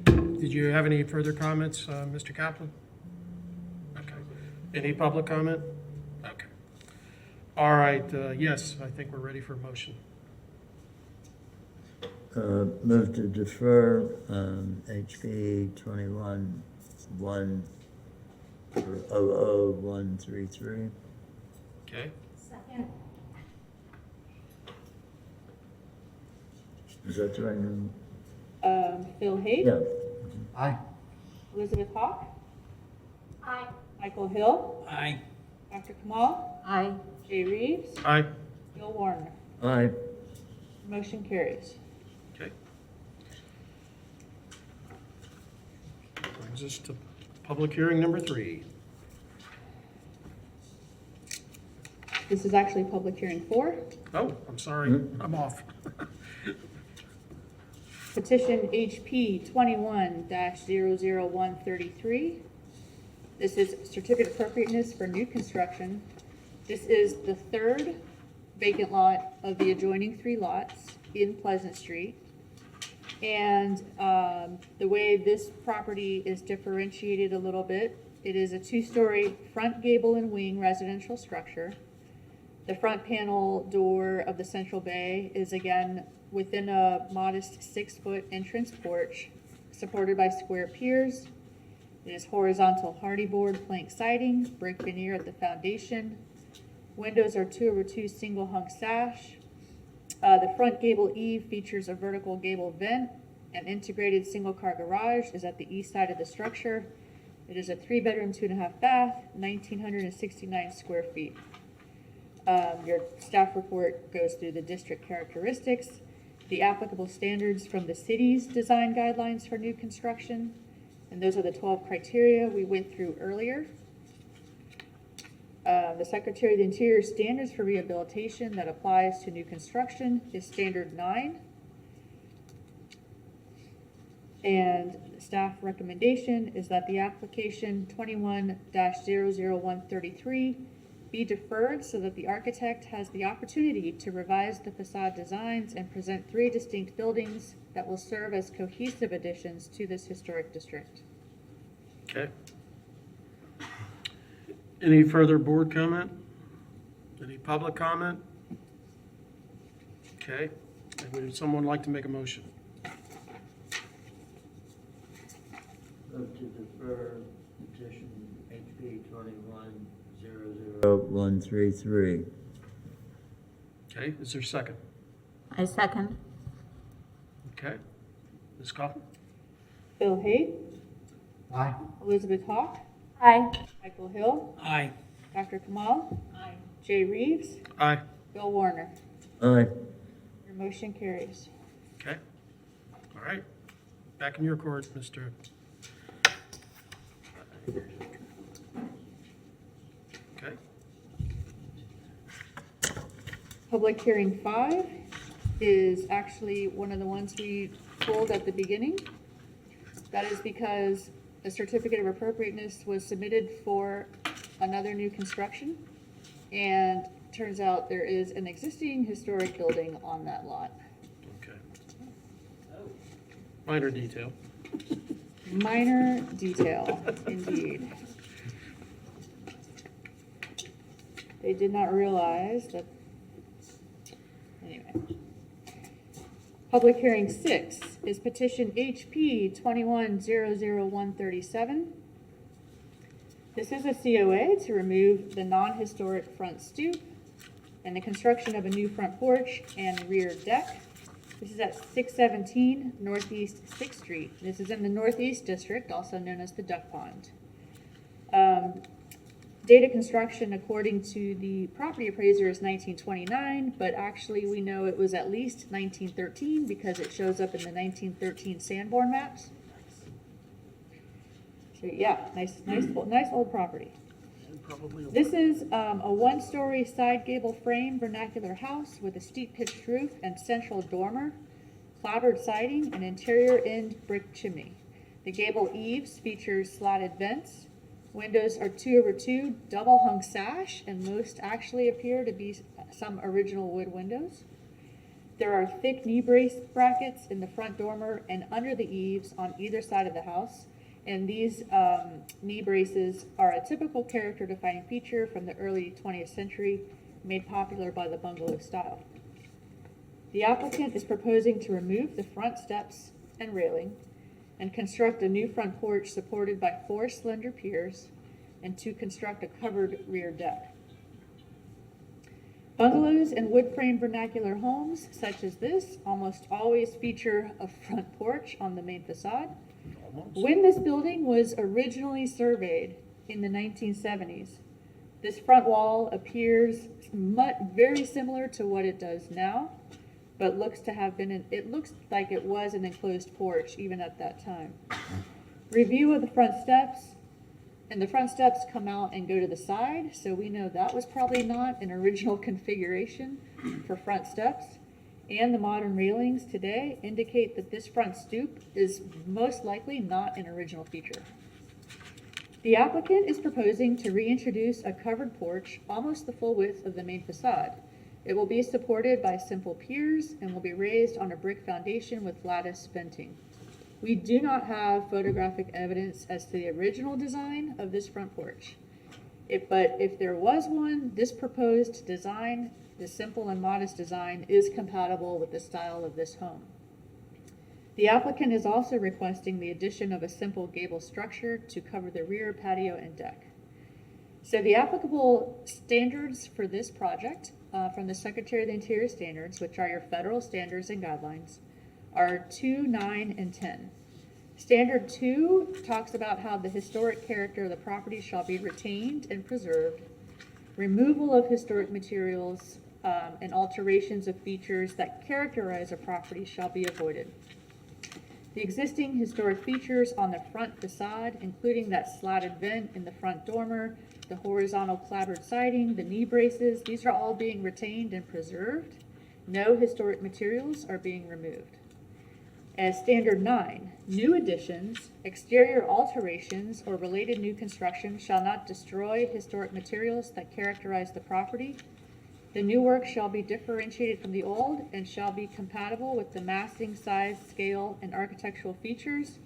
[SPEAKER 1] Did you have any further comments, Mr. Kaplan? Okay. Any public comment? Okay. All right, yes, I think we're ready for a motion.
[SPEAKER 4] Move to defer HP 21-100-133.
[SPEAKER 1] Okay,
[SPEAKER 6] Second.
[SPEAKER 4] Is that the right name?
[SPEAKER 2] Phil Hayes,
[SPEAKER 4] Yeah.
[SPEAKER 8] Aye.
[SPEAKER 2] Elizabeth Hawk,
[SPEAKER 6] Aye.
[SPEAKER 2] Michael Hill,
[SPEAKER 5] Aye.
[SPEAKER 2] Dr. Kamal,
[SPEAKER 7] Aye.
[SPEAKER 2] Jay Reeves,
[SPEAKER 1] aye,
[SPEAKER 2] Bill Warner.
[SPEAKER 4] Aye.
[SPEAKER 2] Motion carries.
[SPEAKER 1] okay. Brings us to public hearing number 3.
[SPEAKER 2] This is actually public hearing 4.
[SPEAKER 1] Oh, I'm sorry, I'm off.
[SPEAKER 2] Petition HP 21-00133. This is certificate of appropriateness for new construction. This is the 3rd vacant lot of the adjoining 3 lots in Pleasant Street. And the way this property is differentiated a little bit, it is a 2-story front gable and wing residential structure. The front panel door of the central bay is again within a modest 6-foot entrance porch, supported by square piers. It is horizontal hardy board plank siding, brick veneer at the foundation. Windows are 2/2 single hung sash. The front gable eave features a vertical gable vent. An integrated single car garage is at the east side of the structure. It is a 3-bedroom, 2.5 bath, 1,969 square feet. Your staff report goes through the district characteristics, the applicable standards from the city's design guidelines for new construction, and those are the 12 criteria we went through earlier. The Secretary of the Interior standards for rehabilitation that applies to new construction is Standard 9. And staff recommendation is that the application 21-00133 be deferred so that the architect has the opportunity to revise the facade designs and present 3 distinct buildings that will serve as cohesive additions to this historic district.
[SPEAKER 1] Okay. Any further board comment? Any public comment? Okay, and would someone like to make a motion?
[SPEAKER 4] Move to defer petition HP 21-00133.
[SPEAKER 1] Okay, is there a second?
[SPEAKER 7] I second.
[SPEAKER 1] Okay, Ms. Coffin?
[SPEAKER 2] Phil Hayes,
[SPEAKER 8] Aye.
[SPEAKER 2] Elizabeth Hawk,
[SPEAKER 6] Aye.
[SPEAKER 2] Michael Hill,
[SPEAKER 5] Aye.
[SPEAKER 2] Dr. Kamal, Jay Reeves,
[SPEAKER 1] Aye.
[SPEAKER 2] Bill Warner.
[SPEAKER 4] Aye.
[SPEAKER 2] Your motion carries.
[SPEAKER 1] Okay, all right, back in your court, Mr. Okay,
[SPEAKER 2] Public hearing 5 is actually one of the ones we pulled at the beginning. That is because a certificate of appropriateness was submitted for another new construction. And turns out there is an existing historic building on that lot.
[SPEAKER 1] okay. Minor detail.
[SPEAKER 2] Minor detail, indeed. they did not realize that, anyway. Public hearing 6 is petition HP 21-00137. This is a COA to remove the non-historic front stoop and the construction of a new front porch and rear deck. This is at 617 Northeast 6th Street. This is in the Northeast District, also known as the Duck Pond. Date of construction, according to the property appraiser, is 1929, but actually we know it was at least 1913 because it shows up in the 1913 Sanborn maps. So yeah, nice old property.
[SPEAKER 1] Probably.
[SPEAKER 2] This is a one-story side gable frame vernacular house with a steep pitched roof and central dormer, clapboard siding, and interior end brick chimney. The gable eaves features slatted vents. Windows are 2/2 double hung sash, and most actually appear to be some original wood windows. There are thick knee brace brackets in the front dormer and under the eaves on either side of the house. And these knee braces are a typical character defining feature from the early 20th century, made popular by the bungalow style. The applicant is proposing to remove the front steps and railing and construct a new front porch supported by 4 slender piers and to construct a covered rear deck. Bungalows and wood frame vernacular homes such as this almost always feature a front porch on the main facade. When this building was originally surveyed in the 1970s, this front wall appears very similar to what it does now, but looks like it was an enclosed porch even at that time. Review of the front steps, and the front steps come out and go to the side, so we know that was probably not an original configuration for front steps. And the modern railings today indicate that this front stoop is most likely not an original feature. The applicant is proposing to reintroduce a covered porch almost the full width of the main facade. It will be supported by simple piers and will be raised on a brick foundation with lattice venting. We do not have photographic evidence as to the original design of this front porch. But if there was one, this proposed design, this simple and modest design, is compatible with the style of this home. The applicant is also requesting the addition of a simple gable structure to cover the rear patio and deck. So the applicable standards for this project from the Secretary of the Interior Standards, which are your federal standards and guidelines, are 2, 9, and 10. Standard 2 talks about how the historic character of the property shall be retained and preserved. Removal of historic materials and alterations of features that characterize a property shall be avoided. The existing historic features on the front facade, including that slatted vent in the front dormer, the horizontal clapboard siding, the knee braces, these are all being retained and preserved. No historic materials are being removed. As standard 9, new additions, exterior alterations, or related new construction shall not destroy historic materials that characterize the property. The new work shall be differentiated from the old and shall be compatible with the massing, size, scale, and architectural features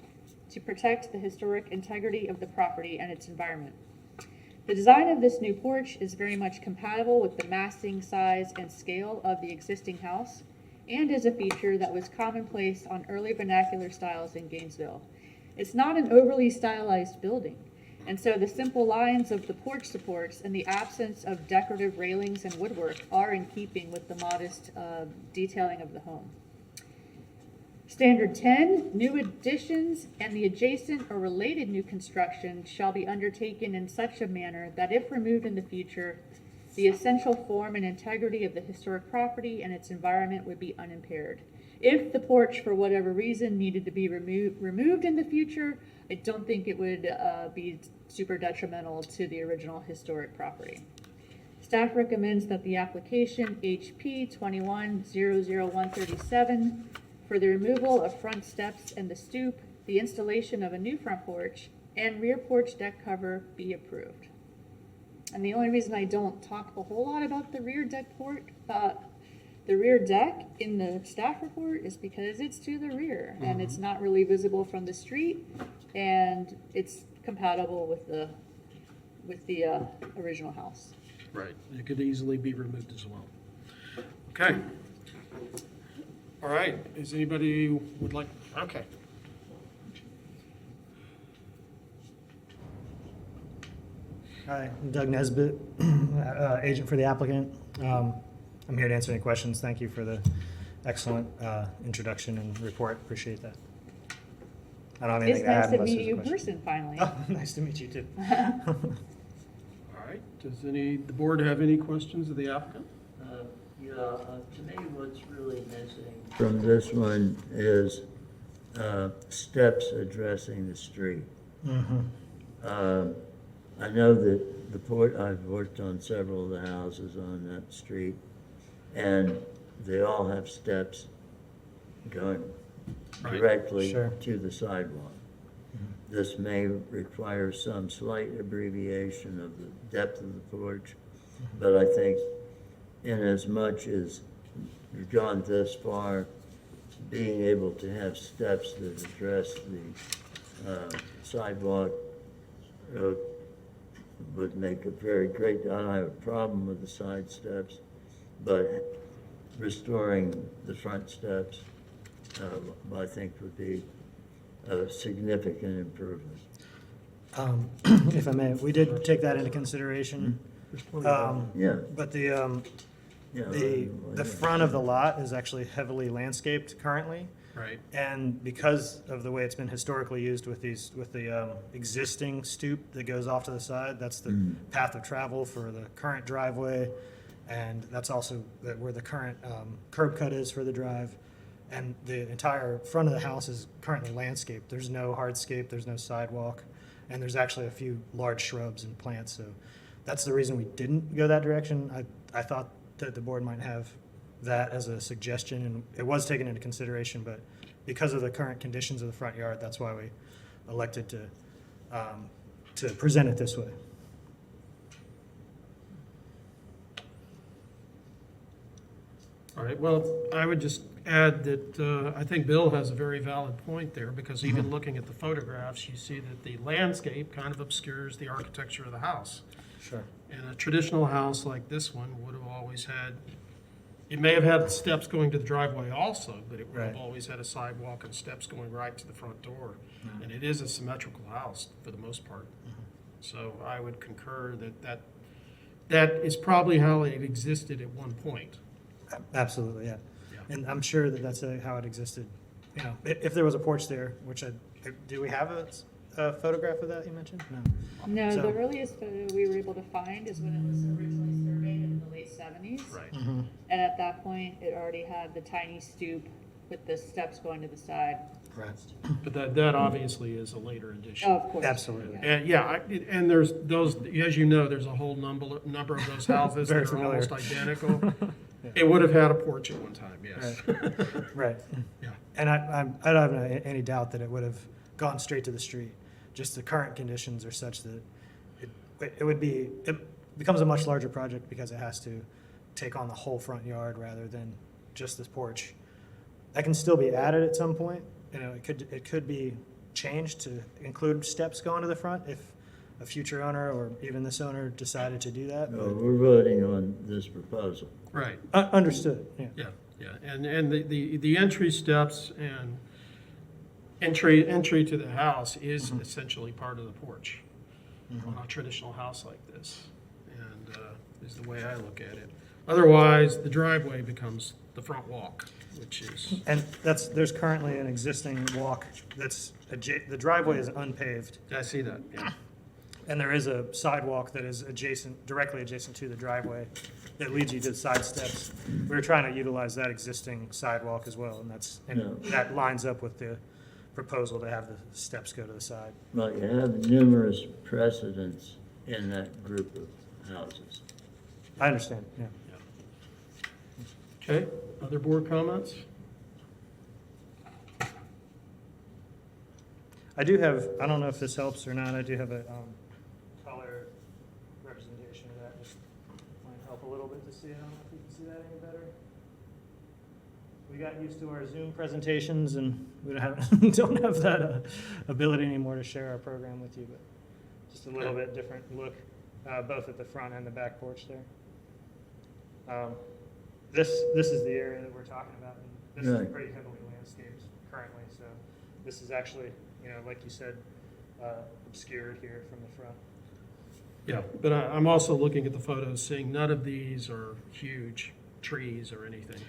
[SPEAKER 2] to protect the historic integrity of the property and its environment. The design of this new porch is very much compatible with the massing, size, and scale of the existing house, and is a feature that was commonplace on early vernacular styles in Gainesville. It's not an overly stylized building, and so the simple lines of the porch supports and the absence of decorative railings and woodwork are in keeping with the modest detailing of the home. Standard 10, new additions and the adjacent or related new construction shall be undertaken in such a manner that if removed in the future, the essential form and integrity of the historic property and its environment would be unimpaired. If the porch, for whatever reason, needed to be removed in the future, I don't think it would be super detrimental to the original historic property. Staff recommends that the application HP 21-00137 for the removal of front steps and the stoop, the installation of a new front porch, and rear porch deck cover be approved. And the only reason I don't talk a whole lot about the rear deck in the staff report is because it's to the rear and it's not really visible from the street, and it's compatible with the original house.
[SPEAKER 1] Right, it could easily be removed as well. Okay. All right, is anybody would like, okay.
[SPEAKER 10] Hi, I'm Doug Nesbitt, agent for the applicant. I'm here to answer any questions. Thank you for the excellent introduction and report. Appreciate that. I don't have
[SPEAKER 2] It's
[SPEAKER 10] anything to
[SPEAKER 2] nice
[SPEAKER 10] add
[SPEAKER 2] to
[SPEAKER 10] unless
[SPEAKER 2] meet
[SPEAKER 10] there's a
[SPEAKER 2] you in
[SPEAKER 10] question.
[SPEAKER 2] person finally.
[SPEAKER 10] Oh, nice to meet you too.
[SPEAKER 1] All right, does the board have any questions of the applicant?
[SPEAKER 4] To me, what's really missing from this one is steps addressing the street. I know that I've worked on several of the houses on that street, and they all have steps going
[SPEAKER 1] Right.
[SPEAKER 4] directly
[SPEAKER 10] Sure.
[SPEAKER 4] to the sidewalk. This may require some slight abbreviation of the depth of the porch, but I think in as much as you've gone this far, being able to have steps that address the sidewalk would make a very great, I don't have a problem with the side steps, but restoring the front steps, I think would be a significant improvement.
[SPEAKER 10] If I may, we did take that into consideration.
[SPEAKER 4] Yeah.
[SPEAKER 10] But
[SPEAKER 4] Yeah,
[SPEAKER 10] the front of the lot is actually heavily landscaped currently.
[SPEAKER 1] Right.
[SPEAKER 10] And because of the way it's been historically used with the existing stoop that goes off to the side, that's the path of travel for the current driveway, and that's also where the current curb cut is for the drive. And the entire front of the house is currently landscaped. There's no hardscape, there's no sidewalk, and there's actually a few large shrubs and plants. So that's the reason we didn't go that direction. I thought that the board might have that as a suggestion, and it was taken into consideration, but because of the current conditions of the front yard, that's why we elected to present it this way.
[SPEAKER 1] All right, well, I would just add that I think Bill has a very valid point there, because even looking at the photographs, you see that the landscape kind of obscures the architecture of the house.
[SPEAKER 10] Sure.
[SPEAKER 1] And a traditional house like this one would have always had, it may have had steps going to the driveway also, but it would have
[SPEAKER 10] Right.
[SPEAKER 1] always had a sidewalk and steps going right to the front door. And it is a symmetrical house for the most part. So I would concur that is probably how it existed at one point.
[SPEAKER 10] Absolutely, yeah.
[SPEAKER 1] Yeah.
[SPEAKER 10] And I'm sure that that's how it existed. You know, if there was a porch there, which do we have a photograph of that you mentioned? No.
[SPEAKER 2] No,
[SPEAKER 10] So-
[SPEAKER 2] the earliest photo we were able to find is when it was originally surveyed in the late 70s.
[SPEAKER 1] Right.
[SPEAKER 2] And at that point, it already had the tiny stoop with the steps going to the side.
[SPEAKER 10] Correct.
[SPEAKER 1] But that obviously is a later addition.
[SPEAKER 2] Oh, of course.
[SPEAKER 10] Absolutely.
[SPEAKER 2] Yeah.
[SPEAKER 1] And yeah, and there's those, as you know, there's a whole number of those houses
[SPEAKER 10] Very
[SPEAKER 1] that are
[SPEAKER 10] familiar.
[SPEAKER 1] almost identical. It would have had a porch at one time, yes.
[SPEAKER 10] Right.
[SPEAKER 1] Yeah.
[SPEAKER 10] And I don't have any doubt that it would have gone straight to the street. Just the current conditions are such that it becomes a much larger project because it has to take on the whole front yard rather than just this porch. That can still be added at some point. You know, it could be changed to include steps going to the front if a future owner or even this owner decided to do that.
[SPEAKER 4] No, we're voting on this proposal.
[SPEAKER 1] Right,
[SPEAKER 10] Understood, yeah.
[SPEAKER 1] yeah. And the entry steps and entry to the house is essentially part of the porch on a traditional house like this. And is the way I look at it. Otherwise, the driveway becomes the front walk, which is,
[SPEAKER 10] And there's currently an existing walk the driveway is unpaved,
[SPEAKER 1] I see that, yeah.
[SPEAKER 10] and there is a sidewalk that is directly adjacent to the driveway that leads you to the side steps. We were trying to utilize that existing sidewalk as well, and that lines up with the proposal to have the steps go to the side.
[SPEAKER 4] Well, you have numerous precedents in that group of houses.
[SPEAKER 10] I understand, yeah.
[SPEAKER 1] Okay, other board comments?
[SPEAKER 10] I do have, I don't know if this helps or not, I do have a color representation of that. Just might help a little bit to see. I don't know if you can see that any better. We got used to our Zoom presentations and we don't have that ability anymore to share our program with you, but just a little bit different look. both at the front and the back porch there. This is the area that we're talking about. And this is
[SPEAKER 4] Right.
[SPEAKER 10] pretty heavily landscaped currently, so this is actually, like you said, obscured here from the front.
[SPEAKER 1] Yeah, but I'm also looking at the photos, seeing none of these are huge trees or anything.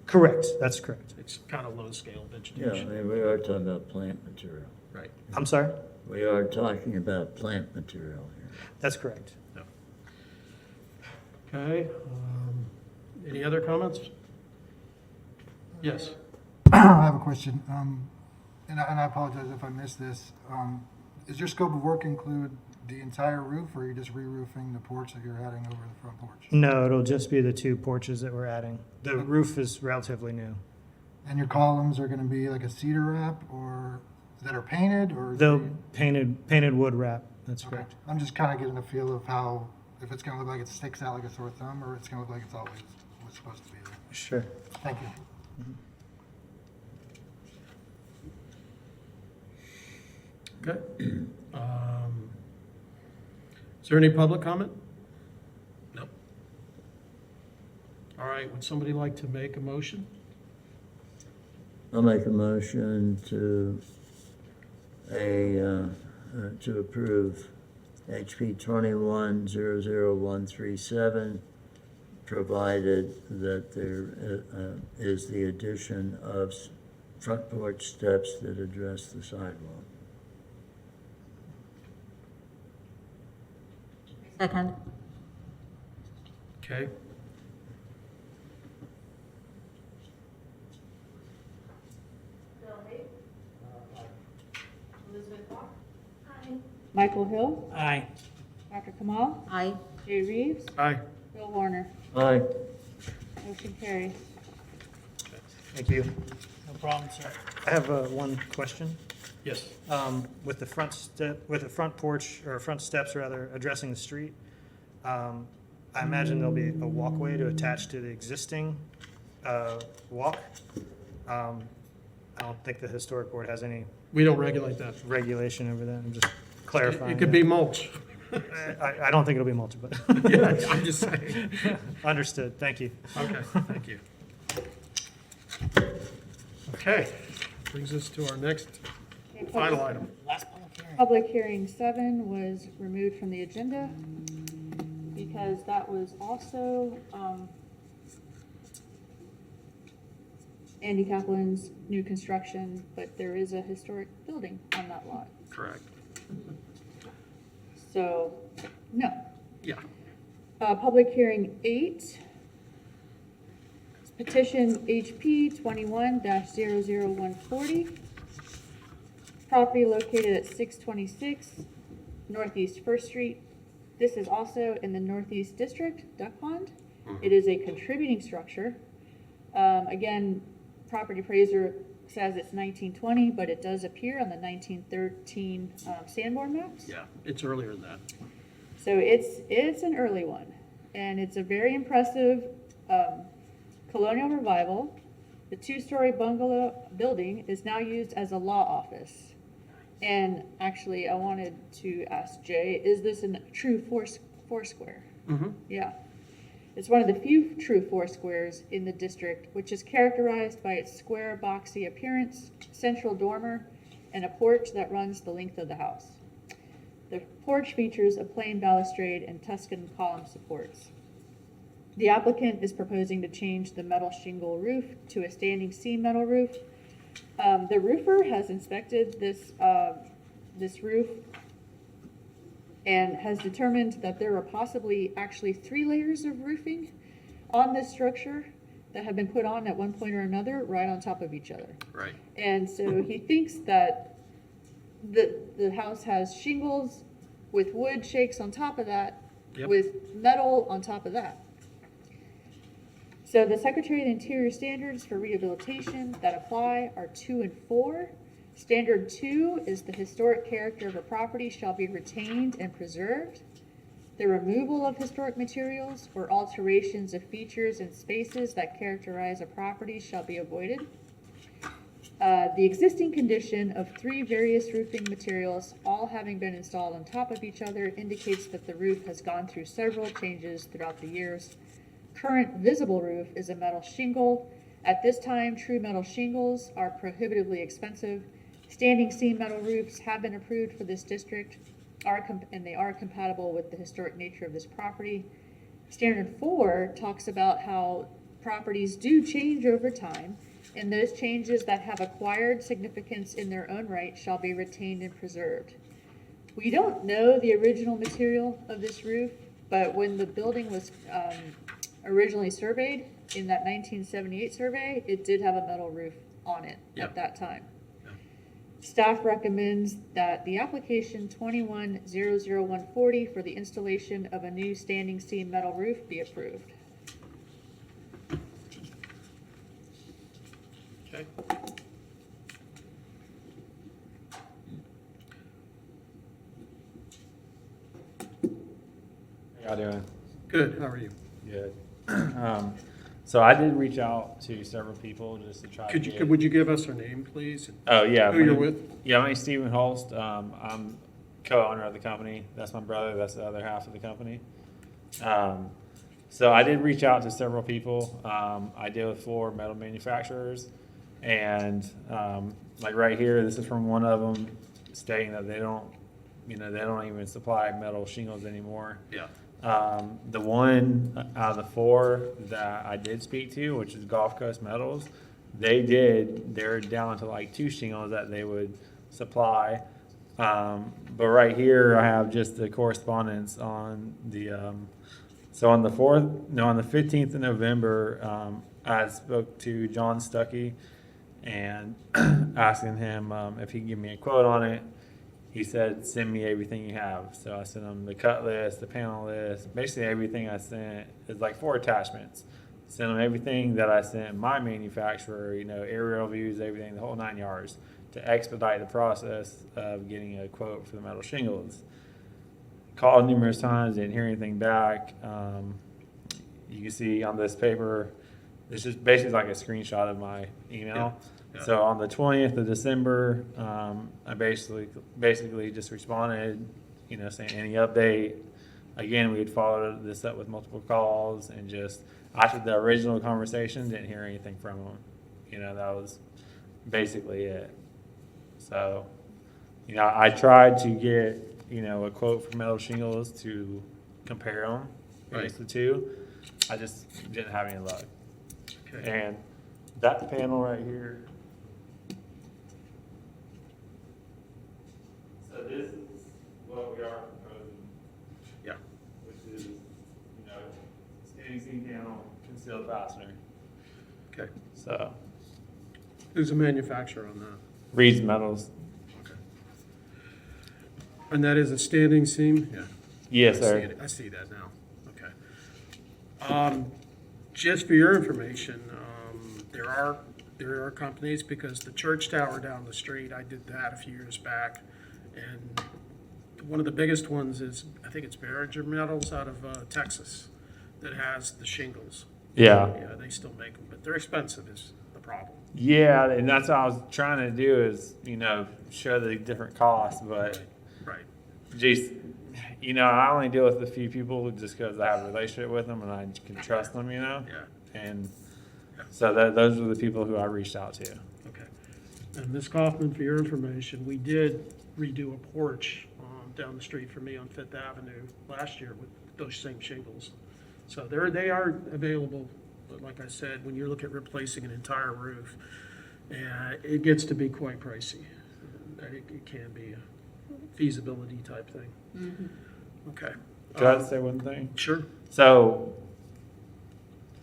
[SPEAKER 10] Correct, that's correct.
[SPEAKER 1] It's kind of low-scale
[SPEAKER 4] Yeah, I
[SPEAKER 1] vegetation.
[SPEAKER 4] mean, we are talking about plant material.
[SPEAKER 1] Right.
[SPEAKER 10] I'm sorry?
[SPEAKER 4] We are talking about plant material here.
[SPEAKER 10] That's correct.
[SPEAKER 1] Okay, any other comments? Yes.
[SPEAKER 8] I have a question, and I apologize if I missed this. Is your scope of work include the entire roof, or are you just re-roofing the porch that you're adding over the front porch?
[SPEAKER 10] No, it'll just be the 2 porches that we're adding. The roof is relatively new.
[SPEAKER 8] And your columns are gonna be like a cedar wrap, or that are painted, or?
[SPEAKER 10] They'll painted wood wrap, that's
[SPEAKER 8] Okay.
[SPEAKER 10] correct.
[SPEAKER 8] I'm just kinda getting a feel of how, if it's gonna look like it sticks out like a sore thumb, or it's gonna look like it's always what's supposed to be there.
[SPEAKER 10] Sure.
[SPEAKER 8] Thank you.
[SPEAKER 1] Okay. Is there any public comment? No. All right, would somebody like to make a motion?
[SPEAKER 4] I'll make a motion to approve HP 21-00137, provided that there is the addition of front porch steps that address the sidewalk.
[SPEAKER 7] Second.
[SPEAKER 1] Okay.
[SPEAKER 2] Michael Hill,
[SPEAKER 5] Aye.
[SPEAKER 2] Dr. Kamal,
[SPEAKER 7] Aye.
[SPEAKER 2] Jay Reeves,
[SPEAKER 1] Aye.
[SPEAKER 2] Bill Warner.
[SPEAKER 4] Aye.
[SPEAKER 2] Motion carries.
[SPEAKER 10] Thank you.
[SPEAKER 5] No problem, sir.
[SPEAKER 10] I have one question.
[SPEAKER 1] Yes.
[SPEAKER 10] With the front porch, or front steps rather, addressing the street, I imagine there'll be a walkway to attach to the existing walk. I don't think the historic board has any
[SPEAKER 1] We don't regulate that.
[SPEAKER 10] regulation over that. I'm just clarifying.
[SPEAKER 1] It could be mulch.
[SPEAKER 10] I don't think it'll be mulch, but
[SPEAKER 1] Yeah, I'm just saying.
[SPEAKER 10] understood. Thank you.
[SPEAKER 1] Okay, thank you. Okay, brings us to our next final item.
[SPEAKER 5] Last public hearing.
[SPEAKER 2] Public hearing 7 was removed from the agenda because that was also Andy Kaplan's new construction, but there is a historic building on that lot.
[SPEAKER 1] Correct.
[SPEAKER 2] So, no.
[SPEAKER 1] Yeah.
[SPEAKER 2] Public hearing 8. Petition HP 21-00140. Property located at 626 Northeast First Street. This is also in the Northeast District, Duck Pond. It is a contributing structure. Again, property appraiser says it's 1920, but it does appear on the 1913 Sanborn maps.
[SPEAKER 1] Yeah, it's earlier than that.
[SPEAKER 2] So it's an early one, and it's a very impressive colonial revival. The 2-story bungalow building is now used as a law office. And actually, I wanted to ask Jay, is this a true foursquare?
[SPEAKER 1] Mm-hmm.
[SPEAKER 2] Yeah. It's one of the few true foursquares in the district, which is characterized by its square, boxy appearance, central dormer, and a porch that runs the length of the house. The porch features a plain balustrade and Tuscan column supports. The applicant is proposing to change the metal shingle roof to a standing seam metal roof. The roofer has inspected this roof and has determined that there are possibly actually 3 layers of roofing on this structure that have been put on at one point or another right on top of each other.
[SPEAKER 1] Right.
[SPEAKER 2] And so he thinks that the house has shingles with wood shakes on top of that,
[SPEAKER 1] Yep.
[SPEAKER 2] with metal on top of that. So the Secretary of the Interior standards for rehabilitation that apply are 2 and 4. Standard 2 is the historic character of a property shall be retained and preserved. The removal of historic materials or alterations of features and spaces that characterize a property shall be avoided. The existing condition of 3 various roofing materials, all having been installed on top of each other, indicates that the roof has gone through several changes throughout the years. Current visible roof is a metal shingle. At this time, true metal shingles are prohibitively expensive. Standing seam metal roofs have been approved for this district, and they are compatible with the historic nature of this property. Standard 4 talks about how properties do change over time, and those changes that have acquired significance in their own right shall be retained and preserved. We don't know the original material of this roof, but when the building was originally surveyed in that 1978 survey, it did have a metal roof on it at that time. Staff recommends that the application 21-00140 for the installation of a new standing seam metal roof be approved.
[SPEAKER 1] Okay.
[SPEAKER 11] How y'all doing?
[SPEAKER 1] Good, how are you?
[SPEAKER 11] Good. So I did reach out to several people just to try to get.
[SPEAKER 1] Would you give us her name, please?
[SPEAKER 11] Oh, yeah.
[SPEAKER 1] Who you're with?
[SPEAKER 11] Yeah, my name's Stephen Holst. I'm co-owner of the company. That's my brother. That's the other half of the company. So I did reach out to several people. I deal with floor metal manufacturers. And like right here, this is from one of them stating that they don't even supply metal shingles anymore.
[SPEAKER 1] Yeah.
[SPEAKER 11] The one out of the 4 that I did speak to, which is Gulf Coast Metals, they're down to like 2 shingles that they would supply. But right here, I have just the correspondence on the, so on the 15th of November, I spoke to John Stuckey and asking him if he could give me a quote on it. He said, send me everything you have. So I sent him the cut list, the panel list, basically everything I sent is like 4 attachments. Sent him everything that I sent my manufacturer, aerial views, everything, the whole 9 yards, to expedite the process of getting a quote for the metal shingles. Called numerous times, didn't hear anything back. You can see on this paper, it's just basically like a screenshot of my email.
[SPEAKER 1] Yeah. Yeah.
[SPEAKER 11] So on the 20th of December, I basically just responded, saying any update. Again, we had followed this up with multiple calls, and just after the original conversation, didn't hear anything from them. That was basically it. So, I tried to get, a quote for metal shingles to compare them against the 2. I just didn't have any luck.
[SPEAKER 1] Okay.
[SPEAKER 11] And that panel right here. So this is what we are proposing.
[SPEAKER 1] Yeah.
[SPEAKER 11] Which is, standing seam panel, concealed fastener.
[SPEAKER 1] Okay.
[SPEAKER 11] So,
[SPEAKER 1] Who's the manufacturer on that?
[SPEAKER 11] Reed's Metals.
[SPEAKER 1] Okay. And that is a standing seam? Yeah.
[SPEAKER 11] Yes,
[SPEAKER 1] I
[SPEAKER 11] sir.
[SPEAKER 1] see it. I see that now. Okay. Just for your information, there are companies, because the church tower down the street, I did that a few years back, and one of the biggest ones is, I think it's Barringer Metals out of Texas, that has the shingles.
[SPEAKER 11] Yeah.
[SPEAKER 1] Yeah, they still make them, but they're expensive is the problem.
[SPEAKER 11] Yeah, and that's what I was trying to do is, show the different costs, but
[SPEAKER 1] Right.
[SPEAKER 11] geez, I only deal with a few people just because I have a relationship with them and I can trust them,
[SPEAKER 1] Yeah.
[SPEAKER 11] And so those are the people who I reached out to.
[SPEAKER 1] Okay. And Ms. Kaufman, for your information, we did redo a porch down the street from me on Fifth Avenue last year with those same shingles. So they are available, but like I said, when you look at replacing an entire roof, it gets to be quite pricey. It can be a feasibility type thing. Okay.
[SPEAKER 11] Could I say one thing?
[SPEAKER 1] Sure.
[SPEAKER 11] So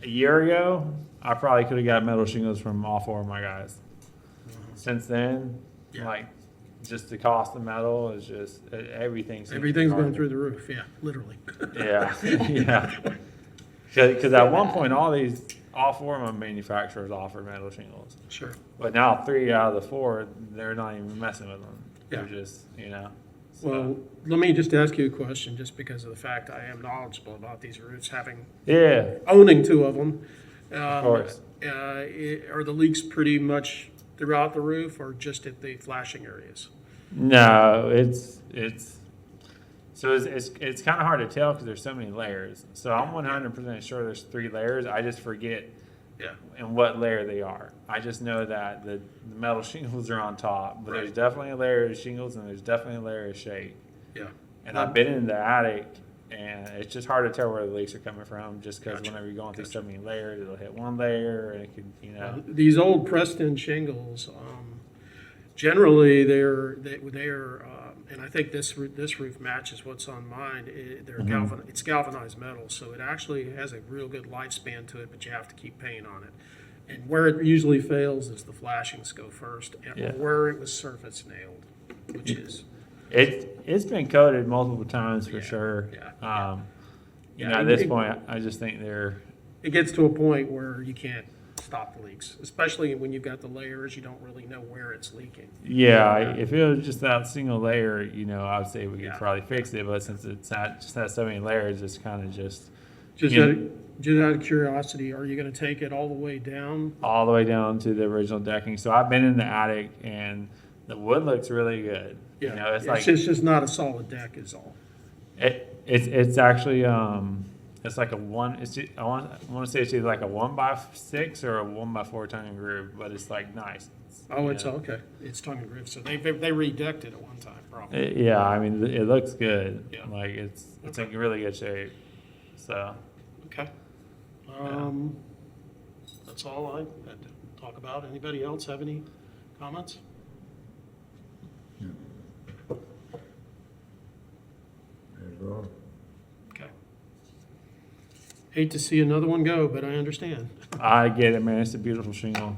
[SPEAKER 11] a year ago, I probably could have got metal shingles from all 4 of my guys. Since then,
[SPEAKER 1] Yeah.
[SPEAKER 11] just the cost of metal is just everything's
[SPEAKER 1] Everything's going through the roof, yeah, literally.
[SPEAKER 11] Yeah, yeah. Because at one point, all 4 of my manufacturers offer metal shingles,
[SPEAKER 1] Sure.
[SPEAKER 11] but now 3 out of the 4, they're not even messing with them. They're
[SPEAKER 1] Yeah.
[SPEAKER 11] just,
[SPEAKER 1] Well, let me just ask you a question, just because of the fact I am knowledgeable about these roofs,
[SPEAKER 11] Yeah,
[SPEAKER 1] owning 2 of them.
[SPEAKER 11] of course.
[SPEAKER 1] Are the leaks pretty much throughout the roof or just at the flashing areas?
[SPEAKER 11] No, so it's kind of hard to tell because there's so many layers. So I'm 100% sure there's 3 layers. I just forget
[SPEAKER 1] Yeah.
[SPEAKER 11] and what layer they are. I just know that the metal shingles are on top, but there's definitely a layer of shingles and there's definitely a layer of shake.
[SPEAKER 1] Yeah.
[SPEAKER 11] And I've been in the attic, and it's just hard to tell where the leaks are coming from, just because
[SPEAKER 1] Gotcha.
[SPEAKER 11] whenever you're going through so many layers, it'll hit one layer, and it could, you know.
[SPEAKER 1] These old Preston shingles, generally they're and I think this roof matches what's on mine. It's galvanized metal, so it actually has a real good lifespan to it, but you have to keep paint on it. And where it usually fails is the flashings go first, or where it was surface nailed, which is.
[SPEAKER 11] It's been coated multiple times for sure.
[SPEAKER 1] Yeah.
[SPEAKER 11] You know, at this point, I just think
[SPEAKER 1] It gets to a point where you can't stop the leaks, especially when you've got the layers. You don't really know where it's leaking.
[SPEAKER 11] yeah, if it was just that single layer, you know, I would say we could
[SPEAKER 1] Yeah.
[SPEAKER 11] probably fix it, but since it's not just has so many layers, it's kind of just
[SPEAKER 1] Just
[SPEAKER 11] Yeah.
[SPEAKER 1] out of curiosity, are you going to take it all the way down?
[SPEAKER 11] all the way down to the original decking. So I've been in the attic, and the wood looks really good.
[SPEAKER 1] Yeah,
[SPEAKER 11] You know, it's
[SPEAKER 1] it's
[SPEAKER 11] like
[SPEAKER 1] just not a solid deck is all.
[SPEAKER 11] it's actually it's like a one. I want to say it's either like a 1x6 or a 1x4 tongue and groove, but it's like nice.
[SPEAKER 1] Oh,
[SPEAKER 11] you
[SPEAKER 1] it's
[SPEAKER 11] know.
[SPEAKER 1] okay. It's tongue and groove. So they redecked it at one time, probably.
[SPEAKER 11] Yeah, I mean it looks good.
[SPEAKER 1] Yeah.
[SPEAKER 11] Like it's
[SPEAKER 1] Okay.
[SPEAKER 11] in really good shape. So
[SPEAKER 1] Okay. That's all I had to talk about. Anybody else have any comments?
[SPEAKER 4] That's all.
[SPEAKER 1] Okay. Hate to see another one go, but I understand.
[SPEAKER 11] I get it, man. It's a beautiful shingle.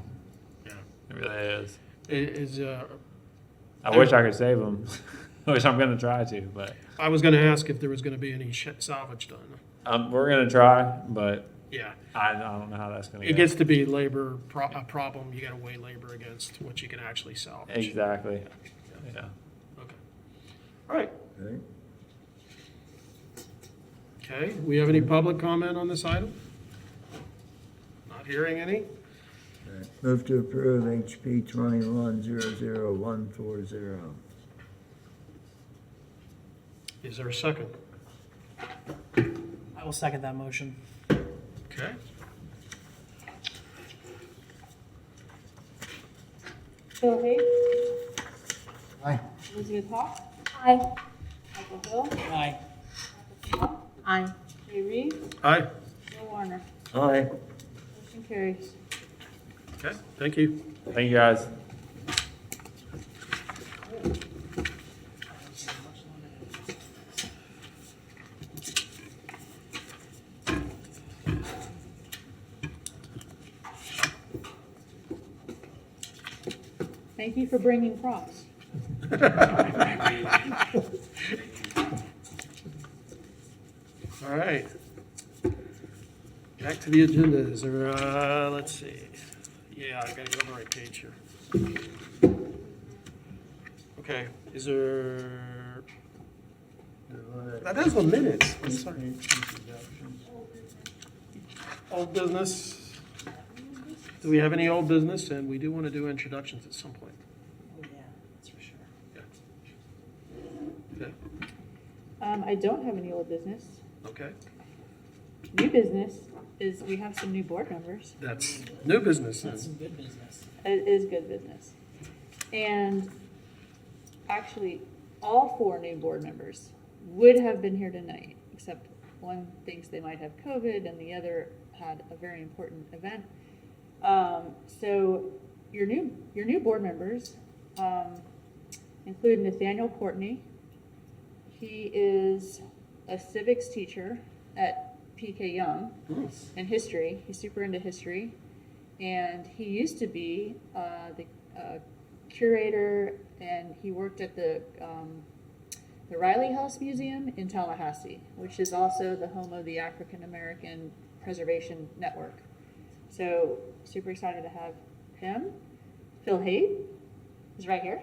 [SPEAKER 1] Yeah.
[SPEAKER 11] It really is.
[SPEAKER 1] Is
[SPEAKER 11] I wish I could save them. Which I'm gonna try to, but
[SPEAKER 1] I was going to ask if there was going to be any salvage done.
[SPEAKER 11] we're gonna try. But
[SPEAKER 1] Yeah.
[SPEAKER 11] I don't know how that's gonna
[SPEAKER 1] It
[SPEAKER 11] go.
[SPEAKER 1] gets to be a problem. You got to weigh labor against what you can actually salvage.
[SPEAKER 11] Exactly. Yeah.
[SPEAKER 1] Okay. All right.
[SPEAKER 4] Okay.
[SPEAKER 1] Okay. We have any public comment on this item? Not hearing any?
[SPEAKER 4] Move to approve HP 21-00140.
[SPEAKER 1] Is there a second?
[SPEAKER 5] I will second that motion.
[SPEAKER 1] Okay.
[SPEAKER 2] Bill Hay,
[SPEAKER 8] Aye.
[SPEAKER 2] Elizabeth Hawk,
[SPEAKER 6] Aye.
[SPEAKER 2] Michael Hill,
[SPEAKER 5] Aye.
[SPEAKER 7] Aye.
[SPEAKER 2] Jay Reed,
[SPEAKER 1] Aye.
[SPEAKER 2] Bill Warner.
[SPEAKER 4] Aye.
[SPEAKER 2] Motion carries.
[SPEAKER 1] Okay. Thank you.
[SPEAKER 11] Thank you, guys.
[SPEAKER 2] Thank you for bringing props.
[SPEAKER 1] All right. Back to the agenda. Is there, let's see. Yeah, I gotta get on the right page here. Okay, is there? That is the minutes. I'm sorry. Old business. Do we have any old business? And we do want to do introductions at some point.
[SPEAKER 5] Oh, yeah, that's for sure.
[SPEAKER 1] Okay.
[SPEAKER 2] I don't have any old business.
[SPEAKER 1] Okay.
[SPEAKER 2] New business is we have some new board members.
[SPEAKER 1] That's new business
[SPEAKER 5] That's
[SPEAKER 1] then.
[SPEAKER 5] some good business.
[SPEAKER 2] It is good business. And actually, all 4 new board members would have been here tonight, except one thinks they might have COVID and the other had a very important event. So your new board members include Nathaniel Courtney. He is a civics teacher at PK Young in history. He's super into history. And he used to be the curator, and he worked at the Riley House Museum in Tallahassee, which is also the home of the African American Preservation Network. So super excited to have him. Phil Haight is right here.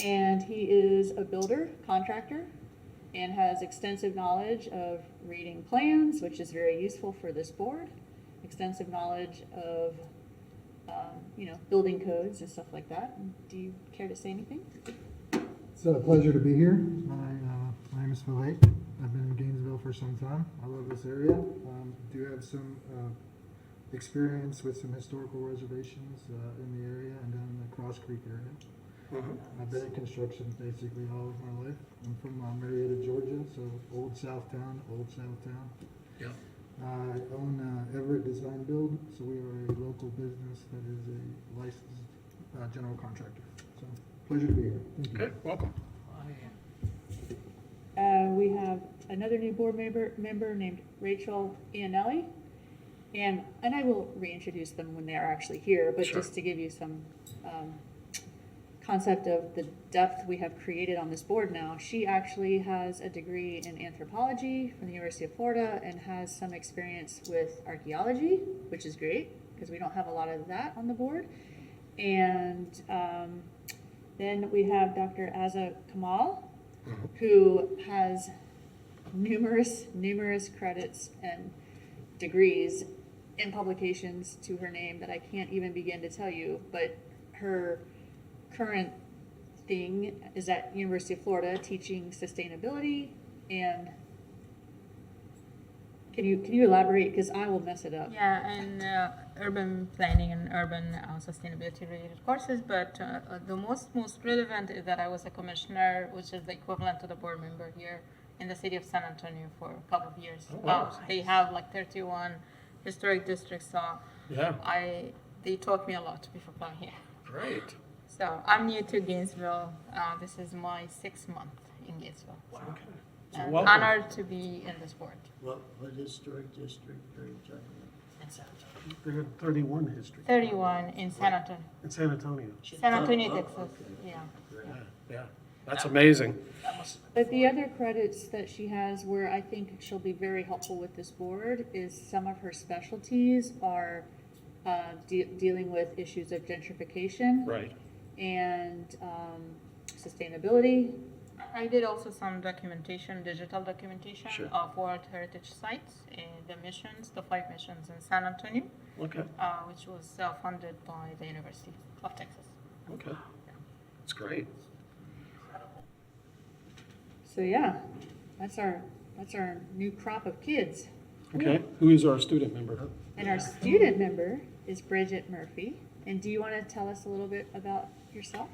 [SPEAKER 2] And he is a builder, contractor, and has extensive knowledge of reading plans, which is very useful for this board, extensive knowledge of building codes and stuff like that. Do you care to say anything?
[SPEAKER 8] It's a pleasure to be here. My name is Phil Haight. I've been in Gainesville for some time. I love this area. Do have some experience with some historical reservations in the area and down in the Cross Creek area. I've been in construction basically all of my life. I'm from Marietta, Georgia, so old South Town.
[SPEAKER 1] Yeah.
[SPEAKER 8] I own Everett Design Build, so we are a local business that is a licensed general contractor. So pleasure to be here. Thank you.
[SPEAKER 1] Okay, welcome.
[SPEAKER 2] We have another new board member named Rachel Iannelli. And I will reintroduce them when they are actually here, but
[SPEAKER 1] Sure.
[SPEAKER 2] just to give you some concept of the depth we have created on this board now. She actually has a degree in anthropology from the University of Florida and has some experience with archaeology, which is great because we don't have a lot of that on the board. And then we have Dr. Azza Kamal, who has numerous credits and degrees in publications to her name that I can't even begin to tell you, but her current thing is at University of Florida teaching sustainability. And can you elaborate, because I will mess it up.
[SPEAKER 7] Yeah, and urban planning and urban sustainability related courses, but the most relevant is that I was a commissioner, which is the equivalent to the board member here in the city of San Antonio for a couple of years.
[SPEAKER 1] Oh, wow.
[SPEAKER 7] They have like 31 historic districts, so
[SPEAKER 1] Yeah,
[SPEAKER 7] they taught me a lot before coming here.
[SPEAKER 1] great.
[SPEAKER 7] So I'm new to Gainesville. This is my 6th month in Gainesville.
[SPEAKER 1] Okay. So
[SPEAKER 7] And
[SPEAKER 1] welcome.
[SPEAKER 7] honored to be in this board.
[SPEAKER 4] What historic district are you talking
[SPEAKER 1] They got 31 history
[SPEAKER 7] 31 in San Antonio.
[SPEAKER 1] in San Antonio.
[SPEAKER 7] San Antonio,
[SPEAKER 4] Oh,
[SPEAKER 7] Texas.
[SPEAKER 4] okay.
[SPEAKER 7] Yeah.
[SPEAKER 1] Yeah, that's amazing.
[SPEAKER 2] But the other credits that she has where I think she'll be very helpful with this board is some of her specialties are dealing with issues of gentrification
[SPEAKER 1] Right.
[SPEAKER 7] and sustainability. I did also some documentation, digital documentation
[SPEAKER 1] Sure.
[SPEAKER 7] of World Heritage Sites and the missions, the 5 missions in San Antonio,
[SPEAKER 1] Okay,
[SPEAKER 7] which was funded by the University of Texas.
[SPEAKER 1] okay. That's great.
[SPEAKER 2] So yeah, that's our new crop of kids.
[SPEAKER 1] Okay, who is our student member?
[SPEAKER 2] And our student member is Bridget Murphy. And do you want to tell us a little bit about yourself?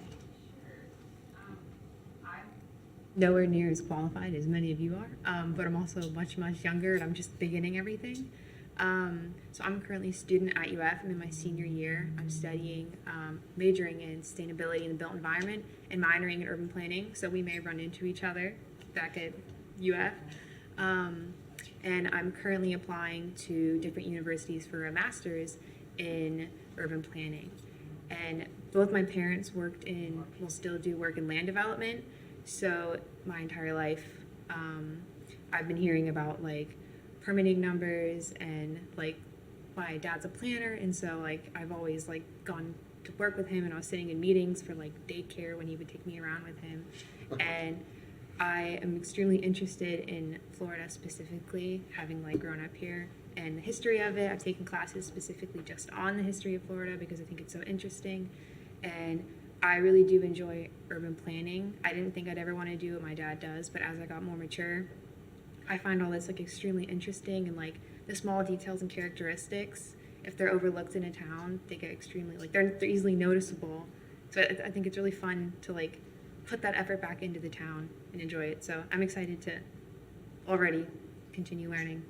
[SPEAKER 12] Nowhere near as qualified as many of you are, but I'm also much younger and I'm just beginning everything. So I'm currently a student at UF. I'm in my senior year. I'm studying, majoring in sustainability in the built environment and minoring in urban planning. So we may run into each other back at UF. And I'm currently applying to different universities for a master's in urban planning. And both my parents still do work in land development. So my entire life, I've been hearing about like permitting numbers and like my dad's a planner. And so like I've always like gone to work with him and I was sitting in meetings for like daycare when he would take me around with him. And I am extremely interested in Florida specifically, having like grown up here and the history of it. I've taken classes specifically just on the history of Florida because I think it's so interesting. And I really do enjoy urban planning. I didn't think I'd ever want to do what my dad does, but as I got more mature, I find all this like extremely interesting and like the small details and characteristics, if they're overlooked in a town, they get extremely like they're easily noticeable. So I think it's really fun to like put that effort back into the town and enjoy it. So I'm excited to already continue learning.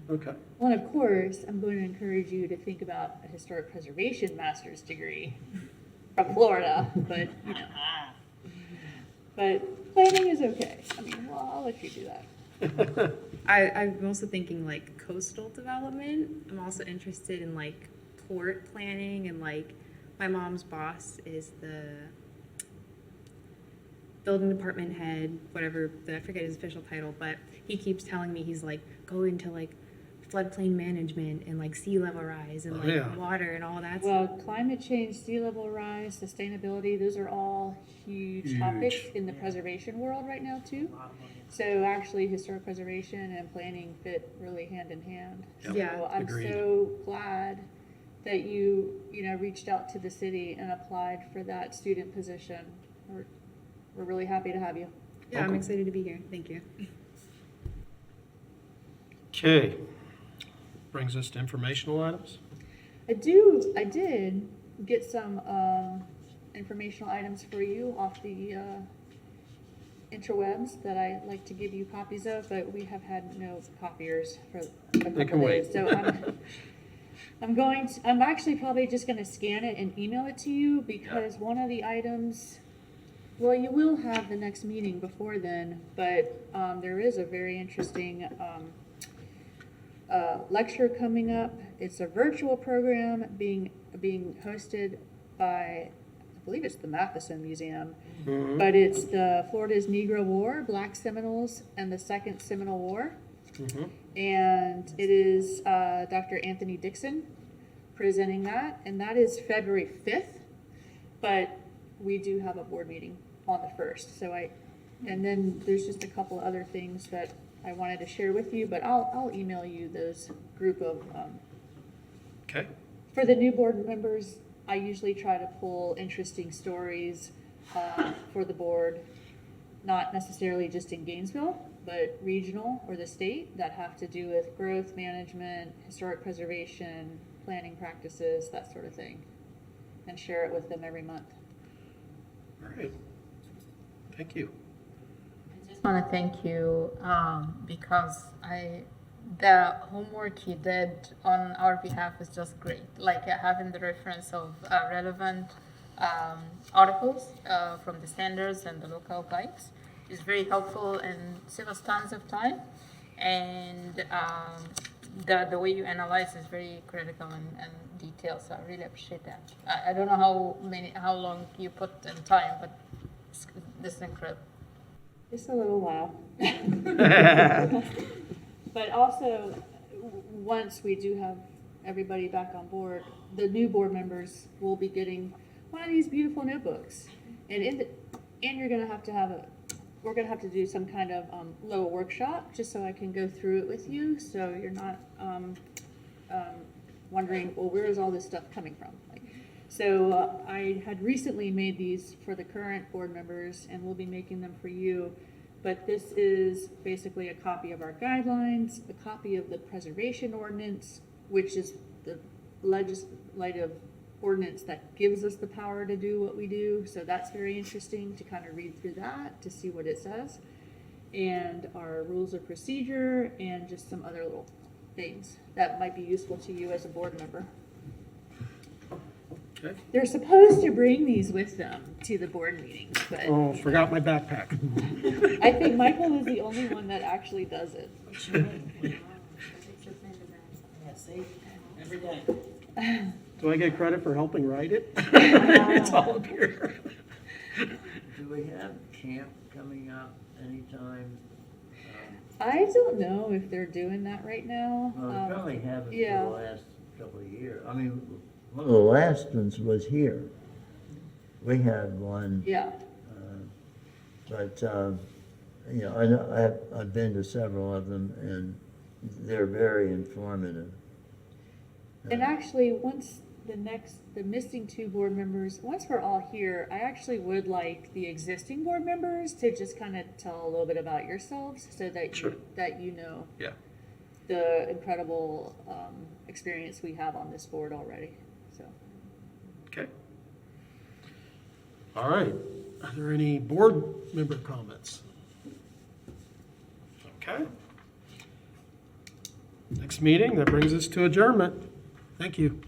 [SPEAKER 1] Okay.
[SPEAKER 2] Well, and of course, I'm going to encourage you to think about a historic preservation master's degree from Florida, but you know, but planning is okay. I mean, well, I'll let you do that.
[SPEAKER 12] I'm also thinking like coastal development. I'm also interested in like port planning and like my mom's boss is the building department head, whatever, I forget his official title, but he keeps telling me he's like, go into like floodplain management and like sea level rise and
[SPEAKER 1] Oh,
[SPEAKER 12] like
[SPEAKER 1] yeah.
[SPEAKER 12] water and all that
[SPEAKER 2] Well,
[SPEAKER 12] stuff.
[SPEAKER 2] climate change, sea level rise, sustainability, those are all huge
[SPEAKER 1] Huge.
[SPEAKER 2] topics in the preservation world right now too. So actually, historic preservation and planning fit really hand in hand.
[SPEAKER 1] Yep.
[SPEAKER 12] Yeah,
[SPEAKER 2] So I'm
[SPEAKER 1] agreed.
[SPEAKER 2] so glad that you reached out to the city and applied for that student position. We're really happy to have you.
[SPEAKER 12] Yeah, I'm excited to be here. Thank you.
[SPEAKER 1] Okay. Brings us to informational items.
[SPEAKER 2] I did get some informational items for you off the interwebs that I like to give you copies of, but we have had no copiers for a couple
[SPEAKER 1] can wait.
[SPEAKER 2] days. So I'm actually probably just gonna scan it and email it to you, because one of the items, well, you will have the next meeting before then, but there is a very interesting lecture coming up. It's a virtual program being hosted by, I believe it's the Matheson Museum, but it's the Florida's Negro War, Black Seminoles, and the Second Seminole War. And it is Dr. Anthony Dixon presenting that, and that is February 5th, but we do have a board meeting on the 1st. And then there's just a couple other things that I wanted to share with you, but I'll email you those group of,
[SPEAKER 1] Okay.
[SPEAKER 2] for the new board members, I usually try to pull interesting stories for the board, not necessarily just in Gainesville, but regional or the state, that have to do with growth management, historic preservation, planning practices, that sort of thing, and share it with them every month.
[SPEAKER 1] All right. Thank you.
[SPEAKER 7] I just want to thank you because the homework you did on our behalf is just great. Like having the reference of relevant articles from the standards and the local guides is very helpful and save us tons of time. And the way you analyze is very critical and detailed. So I really appreciate that. I don't know how long you put in time, but this is incredible.
[SPEAKER 2] Just a little while. But also, once we do have everybody back on board, the new board members will be getting one of these beautiful notebooks. And you're gonna have to we're gonna have to do some kind of little workshop, just so I can go through it with you, so you're not wondering, well, where is all this stuff coming from? So I had recently made these for the current board members, and we'll be making them for you. But this is basically a copy of our guidelines, a copy of the preservation ordinance, which is the legislative ordinance that gives us the power to do what we do. So that's very interesting to kind of read through that to see what it says. And our rules of procedure, and just some other little things that might be useful to you as a board member.
[SPEAKER 1] Okay.
[SPEAKER 2] They're supposed to bring these with them to the board meetings, but
[SPEAKER 1] Oh, forgot my backpack.
[SPEAKER 2] I think Michael is the only one that actually does it.
[SPEAKER 5] Yeah, see, every day.
[SPEAKER 1] Do I get credit for helping write it? It's all up here.
[SPEAKER 4] Do we have camp coming up anytime?
[SPEAKER 2] I don't know if they're doing that right now.
[SPEAKER 4] Well, we probably haven't for
[SPEAKER 2] yeah.
[SPEAKER 4] the last couple of years. I mean, one of the last ones was here. We had one,
[SPEAKER 2] Yeah,
[SPEAKER 4] but, you know, I know, I've been to several of them, and they're very informative.
[SPEAKER 2] and actually, once the missing two board members, once we're all here, I actually would like the existing board members to just kind of tell a little bit about yourselves, so that
[SPEAKER 1] Sure.
[SPEAKER 2] you know
[SPEAKER 1] Yeah.
[SPEAKER 2] the incredible experience we have on this board already. So.
[SPEAKER 1] Okay. All right. Are there any board member comments? Okay. Next meeting, that brings us to adjournment. Thank you.